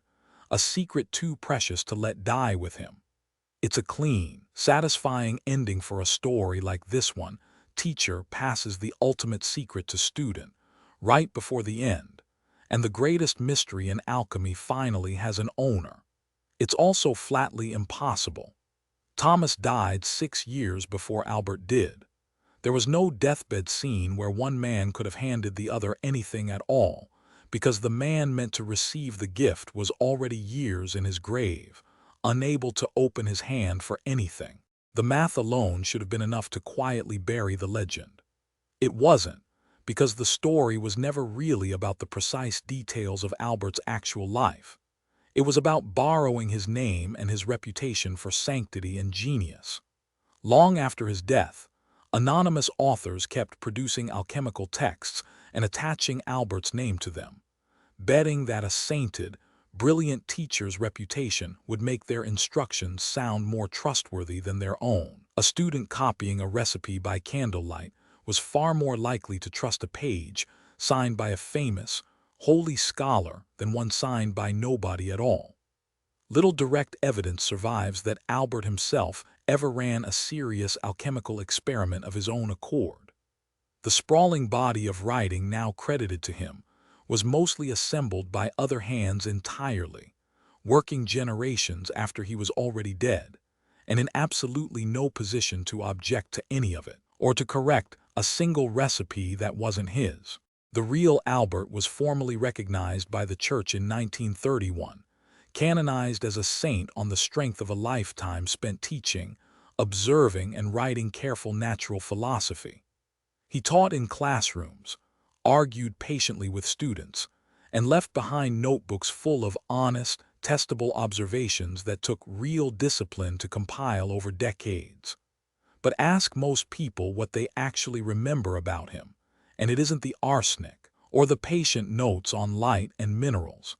a secret too precious to let die with him. It's a clean, satisfying ending for a story like this one. Teacher passes the ultimate secret to student, right before the end, and the greatest mystery in alchemy finally has an owner. It's also flatly impossible. Thomas died 6 years before Albert did. There was no deathbed scene where one man could have handed the other anything at all, because the man meant to receive the gift was already years in his grave, unable to open his hand for anything. The math alone should have been enough to quietly bury the legend. It wasn't, because the story was never really about the precise details of Albert's actual life. It was about borrowing his name and his reputation for sanctity and genius. Long after his death, anonymous authors kept producing alchemical texts and attaching Albert's name to them, betting that a sainted, brilliant teacher's reputation would make their instructions sound more trustworthy than their own. A student copying a recipe by candlelight was far more likely to trust a page signed by a famous, holy scholar than one signed by nobody at all. Little direct evidence survives that Albert himself ever ran a serious alchemical experiment of his own accord. The sprawling body of writing now credited to him was mostly assembled by other hands entirely, working generations after he was already dead, and in absolutely no position to object to any of it, or to correct a single recipe that wasn't his. The real Albert was formally recognized by the Church in 1931, canonized as a saint on the strength of a lifetime spent teaching, observing, and writing careful natural philosophy. He taught in classrooms, argued patiently with students, and left behind notebooks full of honest, testable observations that took real discipline to compile over decades. But ask most people what they actually remember about him, and it isn't the arsenic or the patient notes on light and minerals.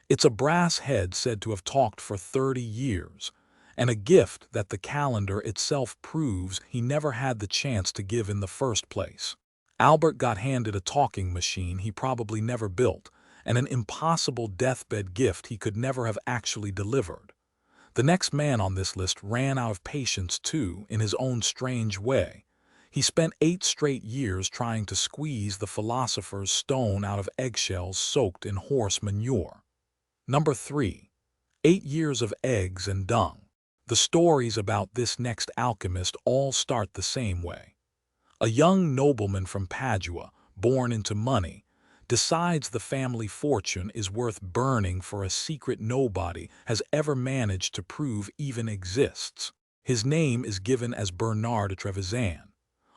It's a brass head said to have talked for 30 years, and a gift that the calendar itself proves he never had the chance to give in the first place. Albert got handed a talking machine he probably never built, and an impossible deathbed gift he could never have actually delivered. The next man on this list ran out of patience too, in his own strange way. He spent 8 straight years trying to squeeze the philosopher's stone out of eggshells soaked in horse manure. Number 3. 8 years of eggs and dung. The stories about this next alchemist all start the same way. A young nobleman from Padua, born into money, decides the family fortune is worth burning for a secret nobody has ever managed to prove even exists. His name is given as Bernard de Trevisan.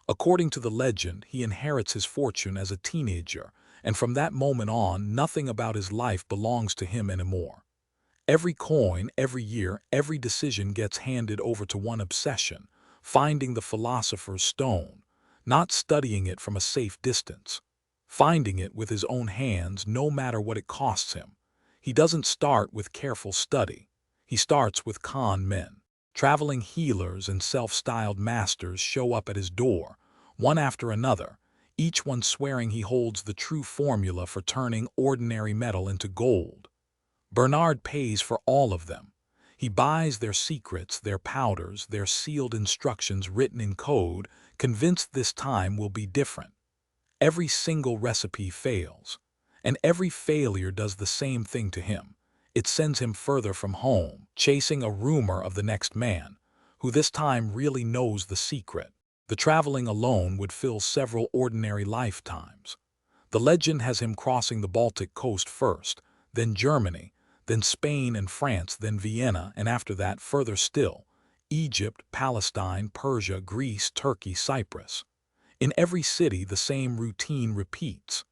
According to the legend, he inherits his fortune as a teenager, and from that moment on, nothing about his life belongs to him anymore. Every coin, every year, every decision gets handed over to one obsession, finding the philosopher's stone, not studying it from a safe distance, finding it with his own hands no matter what it costs him. He doesn't start with careful study. He starts with con men. Traveling healers and self-styled masters show up at his door, one after another, each one swearing he holds the true formula for turning ordinary metal into gold. Bernard pays for all of them. He buys their secrets, their powders, their sealed instructions written in code, convinced this time will be different. Every single recipe fails, and every failure does the same thing to him. It sends him further from home, chasing a rumor of the next man, who this time really knows the secret. The traveling alone would fill several ordinary lifetimes. The legend has him crossing the Baltic coast first, then Germany, then Spain and France, then Vienna, and after that further still, Egypt, Palestine, Persia, Greece, Turkey, Cyprus. In every city the same routine repeats.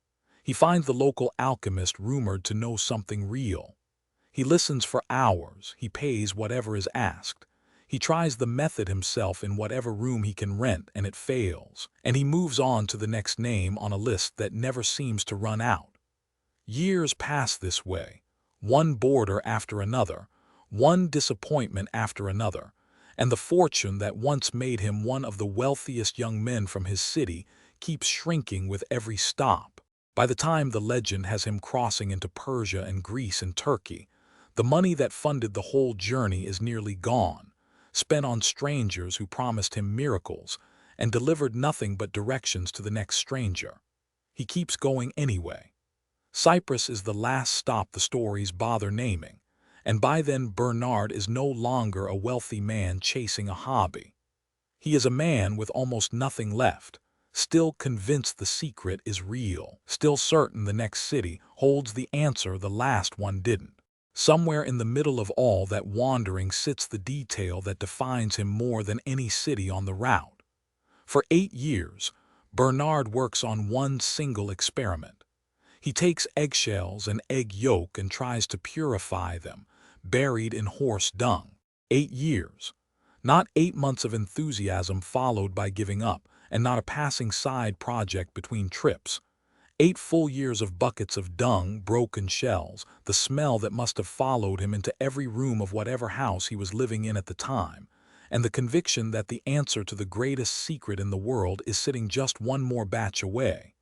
He finds the local alchemist rumored to know something real. He listens for hours, he pays whatever is asked. He tries the method himself in whatever room he can rent, and it fails. And he moves on to the next name on a list that never seems to run out. Years pass this way, one boarder after another, one disappointment after another, and the fortune that once made him one of the wealthiest young men from his city keeps shrinking with every stop. By the time the legend has him crossing into Persia and Greece and Turkey, the money that funded the whole journey is nearly gone, spent on strangers who promised him miracles and delivered nothing but directions to the next stranger. He keeps going anyway. Cyprus is the last stop the stories bother naming, And by then Bernard is no longer a wealthy man chasing a hobby. He is a man with almost nothing left, still convinced the secret is real, still certain the next city holds the answer the last one didn't. Somewhere in the middle of all that wandering sits the detail that defines him more than any city on the route. For 8 years, Bernard works on one single experiment. He takes eggshells and egg yolk and tries to purify them, buried in horse dung. 8 years. Not 8 months of enthusiasm followed by giving up, and not a passing side project between trips. 8 full years of buckets of dung, broken shells, the smell that must have followed him into every room of whatever house he was living in at the time, and the conviction that the answer to the greatest secret in the world is sitting just one more batch away.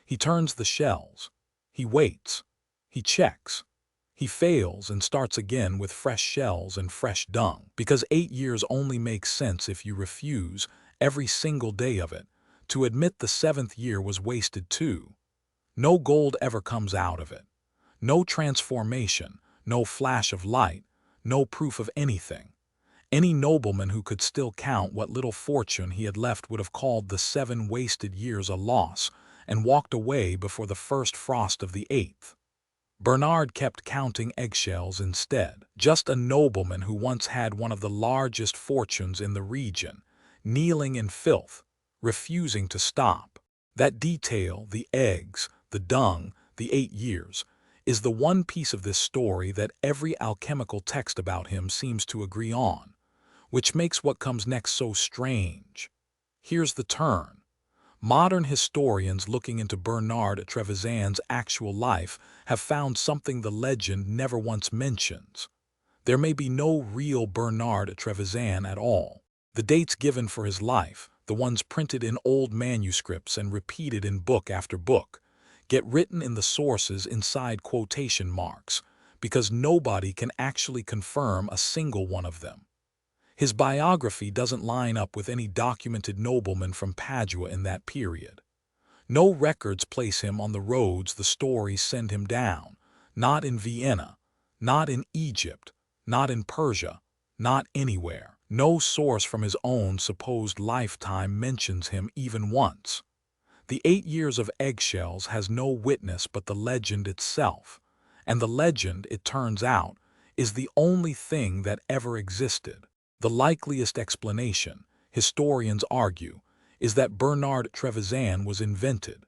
He turns the shells. He waits. He checks. He fails and starts again with fresh shells and fresh dung, because 8 years only makes sense if you refuse, every single day of it, to admit the 7th year was wasted too. No gold ever comes out of it. No transformation, no flash of light, no proof of anything. Any nobleman who could still count what little fortune he had left would have called the 7 wasted years a loss and walked away before the first frost of the 8th. Bernard kept counting eggshells instead, just a nobleman who once had one of the largest fortunes in the region, kneeling in filth, refusing to stop. That detail, the eggs, the dung, the 8 years, is the one piece of this story that every alchemical text about him seems to agree on, which makes what comes next so strange. Here's the turn. Modern historians looking into Bernard Trevisan's actual life have found something the legend never once mentions. There may be no real Bernard Trevisan at all. The dates given for his life, the ones printed in old manuscripts and repeated in book after book, get written in the sources inside quotation marks, because nobody can actually confirm a single one of them. His biography doesn't line up with any documented nobleman from Padua in that period. No records place him on the roads the stories send him down, not in Vienna, not in Egypt, not in Persia, not anywhere. No source from his own supposed lifetime mentions him even once. The 8 years of eggshells has no witness but the legend itself, and the legend, it turns out, is the only thing that ever existed. The likeliest explanation, historians argue, is that Bernard Trevisan was invented,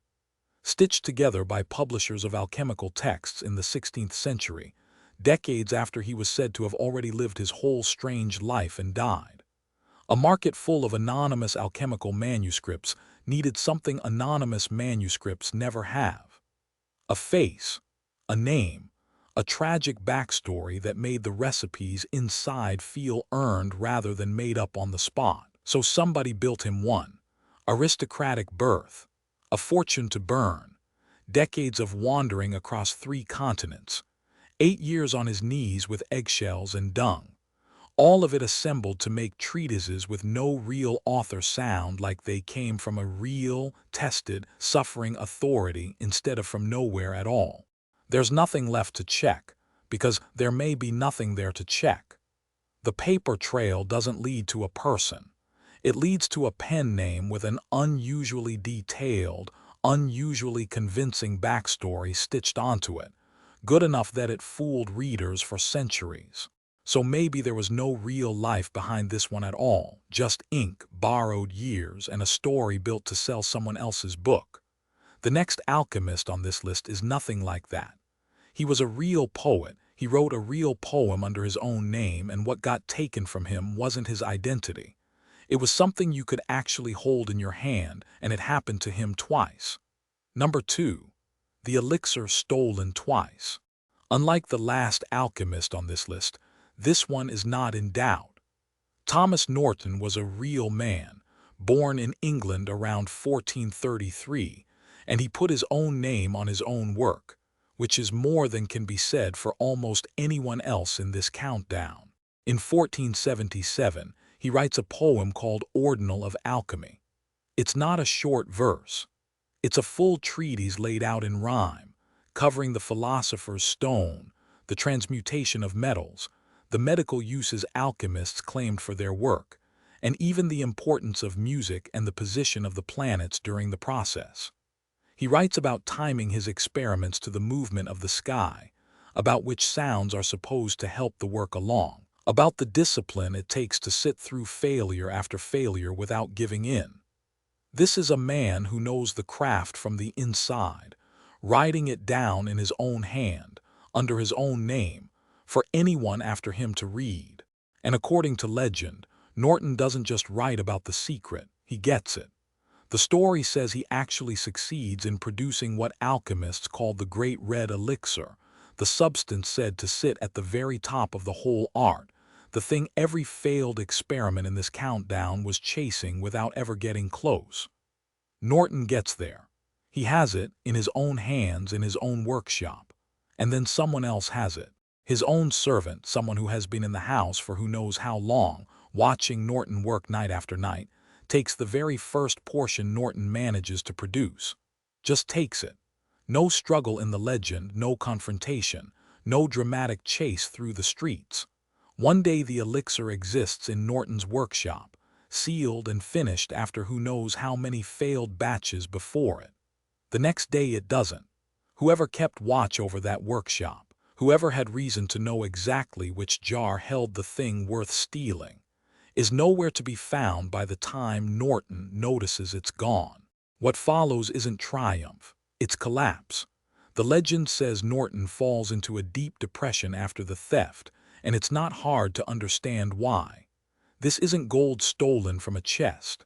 stitched together by publishers of alchemical texts in the 16th century, decades after he was said to have already lived his whole strange life and died. A market full of anonymous alchemical manuscripts needed something anonymous manuscripts never have: a face, a name, a tragic backstory that made the recipes inside feel earned rather than made up on the spot. So somebody built him one. Aristocratic birth, a fortune to burn, decades of wandering across 3 continents, 8 years on his knees with eggshells and dung, all of it assembled to make treatises with no real author sound like they came from a real, tested, suffering authority instead of from nowhere at all. There's nothing left to check, because there may be nothing there to check. The paper trail doesn't lead to a person. It leads to a pen name with an unusually detailed, unusually convincing backstory stitched onto it, good enough that it fooled readers for centuries. So maybe there was no real life behind this one at all, just ink, borrowed years, and a story built to sell someone else's book. The next alchemist on this list is nothing like that. He was a real poet. He wrote a real poem under his own name, and what got taken from him wasn't his identity. It was something you could actually hold in your hand, and it happened to him twice. Number 2. The elixir stolen twice. Unlike the last alchemist on this list, this one is not in doubt. Thomas Norton was a real man, born in England around 1433, and he put his own name on his own work, which is more than can be said for almost anyone else in this countdown. In 1477, he writes a poem called Ordinal of Alchemy. It's not a short verse. It's a full treatise laid out in rhyme, covering the philosopher's stone, the transmutation of metals, the medical uses alchemists claimed for their work, and even the importance of music and the position of the planets during the process. He writes about timing his experiments to the movement of the sky, about which sounds are supposed to help the work along, about the discipline it takes to sit through failure after failure without giving in. This is a man who knows the craft from the inside, writing it down in his own hand, under his own name, for anyone after him to read. And according to legend, Norton doesn't just write about the secret, he gets it. The story says he actually succeeds in producing what alchemists call the Great Red Elixir, the substance said to sit at the very top of the whole art, the thing every failed experiment in this countdown was chasing without ever getting close. Norton gets there. He has it in his own hands in his own workshop. And then someone else has it. His own servant, someone who has been in the house for who knows how long, watching Norton work night after night, takes the very first portion Norton manages to produce. Just takes it. No struggle in the legend, no confrontation, no dramatic chase through the streets. One day the elixir exists in Norton's workshop, sealed and finished after who knows how many failed batches before it. The next day it doesn't. Whoever kept watch over that workshop, whoever had reason to know exactly which jar held the thing worth stealing, is nowhere to be found by the time Norton notices it's gone. What follows isn't triumph, it's collapse. The legend says Norton falls into a deep depression after the theft, and it's not hard to understand why. This isn't gold stolen from a chest.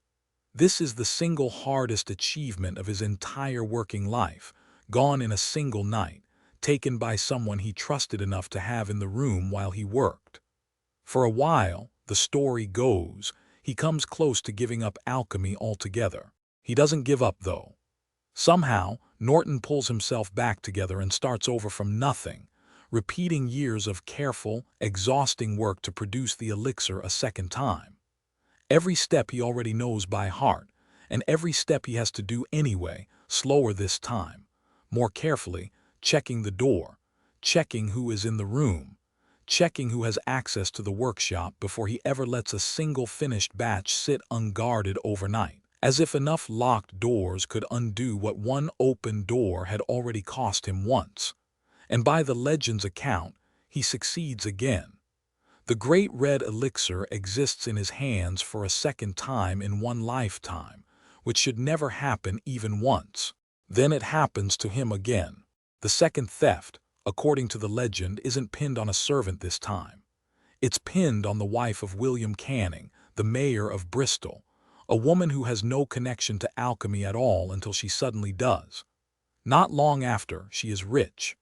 This is the single hardest achievement of his entire working life, gone in a single night, taken by someone he trusted enough to have in the room while he worked. For a while, the story goes, he comes close to giving up alchemy altogether. He doesn't give up, though. Somehow, Norton pulls himself back together and starts over from nothing, repeating years of careful, exhausting work to produce the elixir a second time. Every step he already knows by heart, and every step he has to do anyway, slower this time, more carefully, checking the door, checking who is in the room, checking who has access to the workshop before he ever lets a single finished batch sit unguarded overnight, as if enough locked doors could undo what one open door had already cost him once. And by the legend's account, he succeeds again. The Great Red Elixir exists in his hands for a second time in one lifetime, which should never happen even once. Then it happens to him again. The second theft, according to the legend, isn't pinned on a servant this time. It's pinned on the wife of William Canning, the mayor of Bristol, a woman who has no connection to alchemy at all until she suddenly does. Not long after, she is rich.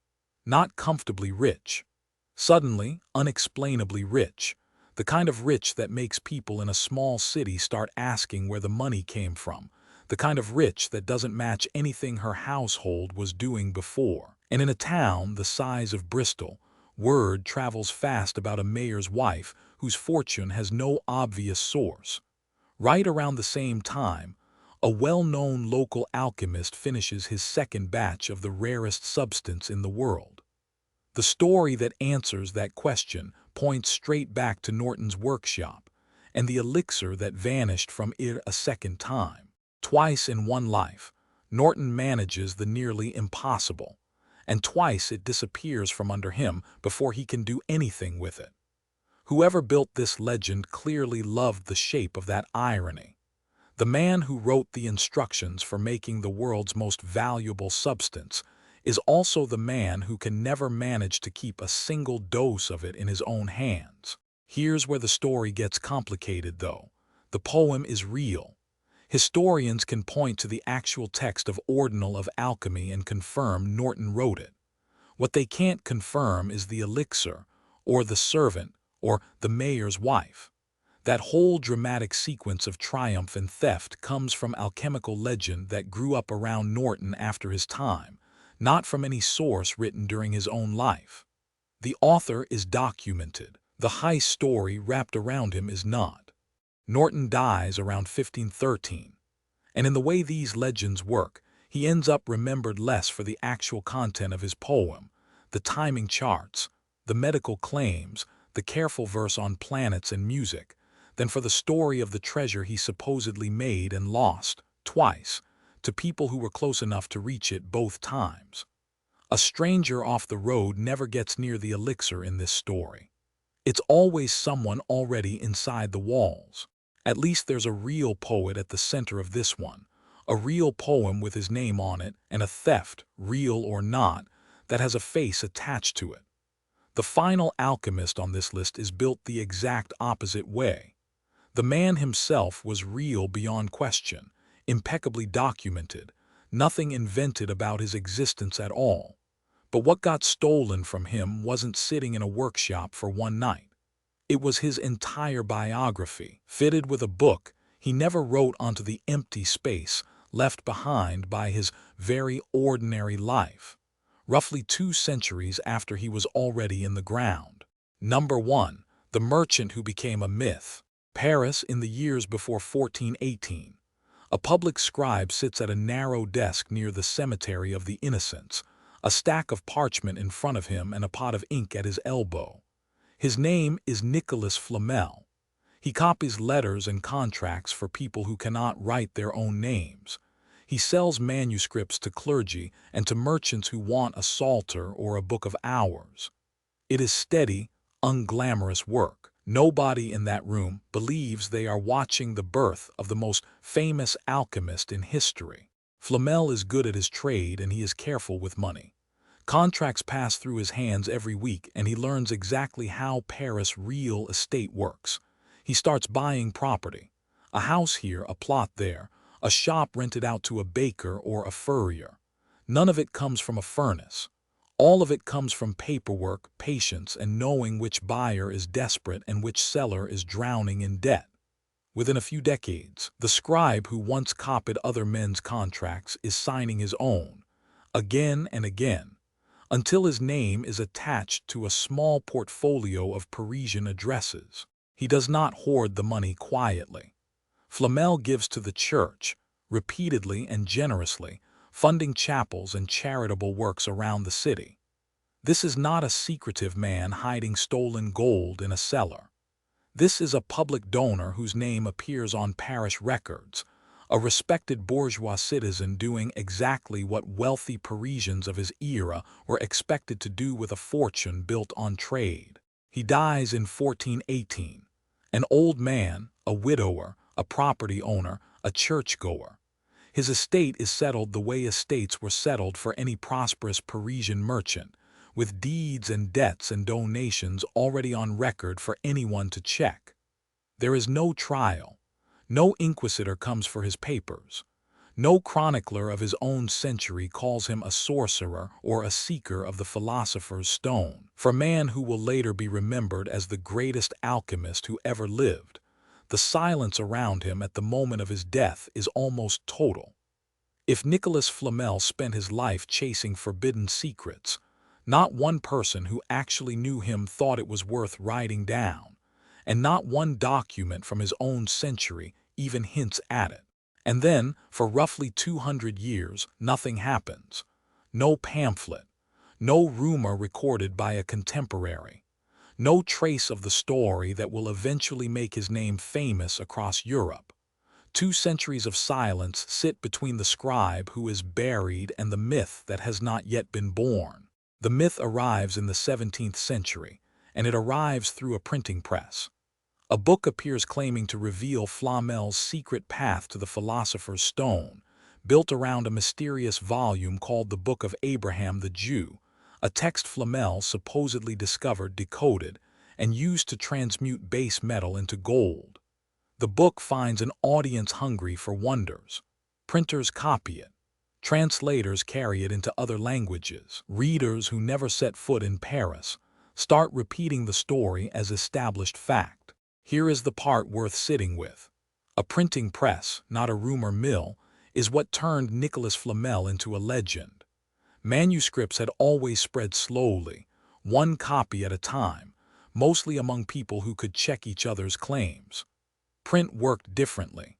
Not comfortably rich. Suddenly, unexplainably rich. The kind of rich that makes people in a small city start asking where the money came from. The kind of rich that doesn't match anything her household was doing before. And in a town the size of Bristol, word travels fast about a mayor's wife whose fortune has no obvious source. Right around the same time, a well-known local alchemist finishes his second batch of the rarest substance in the world. The story that answers that question points straight back to Norton's workshop and the elixir that vanished from it a second time. Twice in one life, Norton manages the nearly impossible, and twice it disappears from under him before he can do anything with it. Whoever built this legend clearly loved the shape of that irony. The man who wrote the instructions for making the world's most valuable substance is also the man who can never manage to keep a single dose of it in his own hands. Here's where the story gets complicated, though. The poem is real. Historians can point to the actual text of Ordinal of Alchemy and confirm Norton wrote it. What they can't confirm is the elixir, or the servant, or the mayor's wife. That whole dramatic sequence of triumph and theft comes from alchemical legend that grew up around Norton after his time, not from any source written during his own life. The author is documented. The high story wrapped around him is not. Norton dies around 1513, and in the way these legends work, he ends up remembered less for the actual content of his poem, the timing charts, the medical claims, the careful verse on planets and music, than for the story of the treasure he supposedly made and lost, twice, to people who were close enough to reach it both times. A stranger off the road never gets near the elixir in this story. It's always someone already inside the walls. At least there's a real poet at the center of this one, a real poem with his name on it, and a theft, real or not, that has a face attached to it. The final alchemist on this list is built the exact opposite way. The man himself was real beyond question, impeccably documented, nothing invented about his existence at all. But what got stolen from him wasn't sitting in a workshop for one night. It was his entire biography, fitted with a book he never wrote onto the empty space left behind by his very ordinary life, roughly 2 centuries after he was already in the ground. Number 1. The merchant who became a myth. Paris in the years before 1418. A public scribe sits at a narrow desk near the cemetery of the Innocents, a stack of parchment in front of him and a pot of ink at his elbow. His name is Nicholas Flamel. He copies letters and contracts for people who cannot write their own names. He sells manuscripts to clergy and to merchants who want a psalter or a book of hours. It is steady, unglamorous work. Nobody in that room believes they are watching the birth of the most famous alchemist in history. Flamel is good at his trade and he is careful with money. Contracts pass through his hands every week and he learns exactly how Paris' real estate works. He starts buying property. A house here, a plot there, a shop rented out to a baker or a furrier. None of it comes from a furnace. All of it comes from paperwork, patience, and knowing which buyer is desperate and which seller is drowning in debt. Within a few decades, the scribe who once copied other men's contracts is signing his own, again and again, until his name is attached to a small portfolio of Parisian addresses. He does not hoard the money quietly. Flamel gives to the church, repeatedly and generously, funding chapels and charitable works around the city. This is not a secretive man hiding stolen gold in a cellar. This is a public donor whose name appears on parish records, a respected bourgeois citizen doing exactly what wealthy Parisians of his era were expected to do with a fortune built on trade. He dies in 1418, an old man, a widower, a property owner, a churchgoer. His estate is settled the way estates were settled for any prosperous Parisian merchant, with deeds and debts and donations already on record for anyone to check. There is no trial. No inquisitor comes for his papers. No chronicler of his own century calls him a sorcerer or a seeker of the philosopher's stone. For a man who will later be remembered as the greatest alchemist who ever lived, the silence around him at the moment of his death is almost total. If Nicholas Flamel spent his life chasing forbidden secrets, not one person who actually knew him thought it was worth writing down, and not one document from his own century even hints at it. And then, for roughly 200 years, nothing happens. No pamphlet, no rumor recorded by a contemporary, no trace of the story that will eventually make his name famous across Europe. 2 centuries of silence sit between the scribe who is buried and the myth that has not yet been born. The myth arrives in the 17th century, and it arrives through a printing press. A book appears claiming to reveal Flamel's secret path to the philosopher's stone, built around a mysterious volume called the Book of Abraham the Jew, a text Flamel supposedly discovered decoded and used to transmute base metal into gold. The book finds an audience hungry for wonders. Printers copy it. Translators carry it into other languages. Readers who never set foot in Paris start repeating the story as established fact. Here is the part worth sitting with. A printing press, not a rumor mill, is what turned Nicholas Flamel into a legend. Manuscripts had always spread slowly, one copy at a time, mostly among people who could check each other's claims. Print worked differently.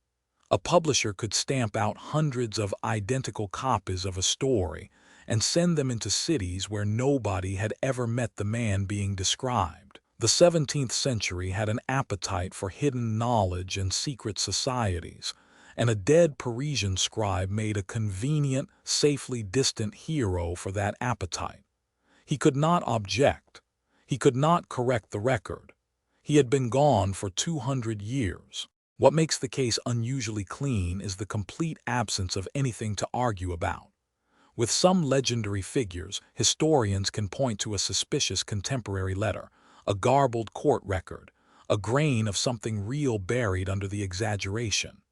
A publisher could stamp out hundreds of identical copies of a story and send them into cities where nobody had ever met the man being described. The 17th century had an appetite for hidden knowledge and secret societies, and a dead Parisian scribe made a convenient, safely distant hero for that appetite. He could not object. He could not correct the record. He had been gone for 200 years. What makes the case unusually clean is the complete absence of anything to argue about. With some legendary figures, historians can point to a suspicious contemporary letter, a garbled court record, a grain of something real buried under the exaggeration.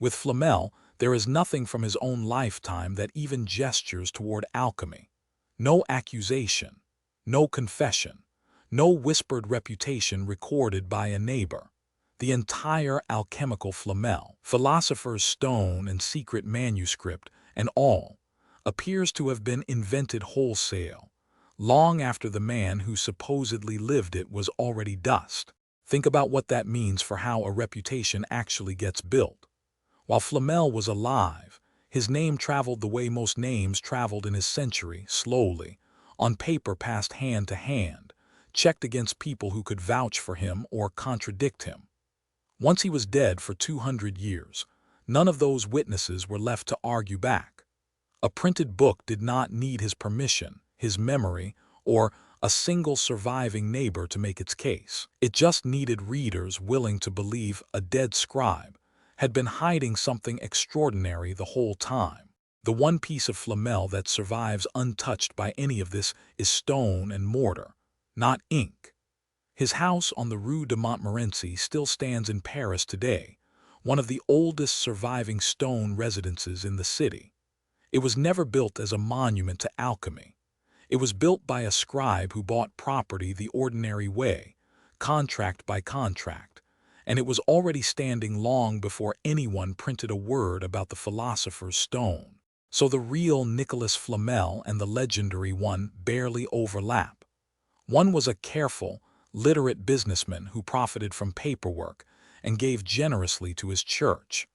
With Flamel, there is nothing from his own lifetime that even gestures toward alchemy. No accusation, no confession, no whispered reputation recorded by a neighbor. The entire alchemical Flamel, philosopher's stone and secret manuscript, and all, appears to have been invented wholesale, long after the man who supposedly lived it was already dust. Think about what that means for how a reputation actually gets built. While Flamel was alive, his name traveled the way most names traveled in his century, slowly, on paper passed hand to hand, checked against people who could vouch for him or contradict him. Once he was dead for 200 years, none of those witnesses were left to argue back. A printed book did not need his permission, his memory, or a single surviving neighbor to make its case. It just needed readers willing to believe a dead scribe had been hiding something extraordinary the whole time. The one piece of Flamel that survives untouched by any of this is stone and mortar, not ink. His house on the Rue de Montmorency still stands in Paris today, one of the oldest surviving stone residences in the city. It was never built as a monument to alchemy. It was built by a scribe who bought property the ordinary way, contract by contract, and it was already standing long before anyone printed a word about the philosopher's stone. So the real Nicolas Flamel and the legendary one barely overlap. One was a careful, literate businessman who profited from paperwork and gave generously to his church.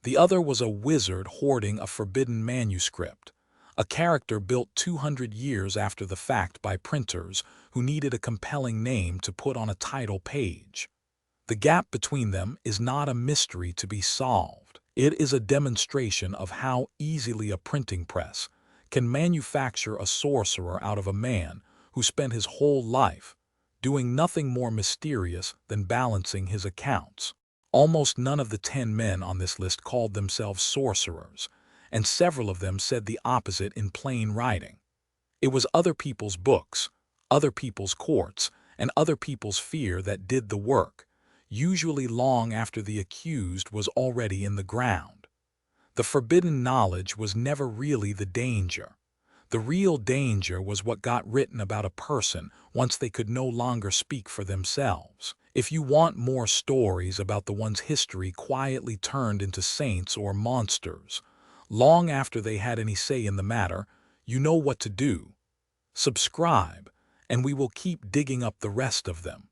The other was a wizard hoarding a forbidden manuscript, a character built 200 years after the fact by printers who needed a compelling name to put on a title page. The gap between them is not a mystery to be solved. It is a demonstration of how easily a printing press can manufacture a sorcerer out of a man who spent his whole life doing nothing more mysterious than balancing his accounts. Almost none of the 10 men on this list called themselves sorcerers, and several of them said the opposite in plain writing. It was other people's books, other people's courts, and other people's fear that did the work, usually long after the accused was already in the ground. The forbidden knowledge was never really the danger. The real danger was what got written about a person once they could no longer speak for themselves. If you want more stories about the ones history quietly turned into saints or monsters, long after they had any say in the matter, you know what to do. Subscribe, and we will keep digging up the rest of them.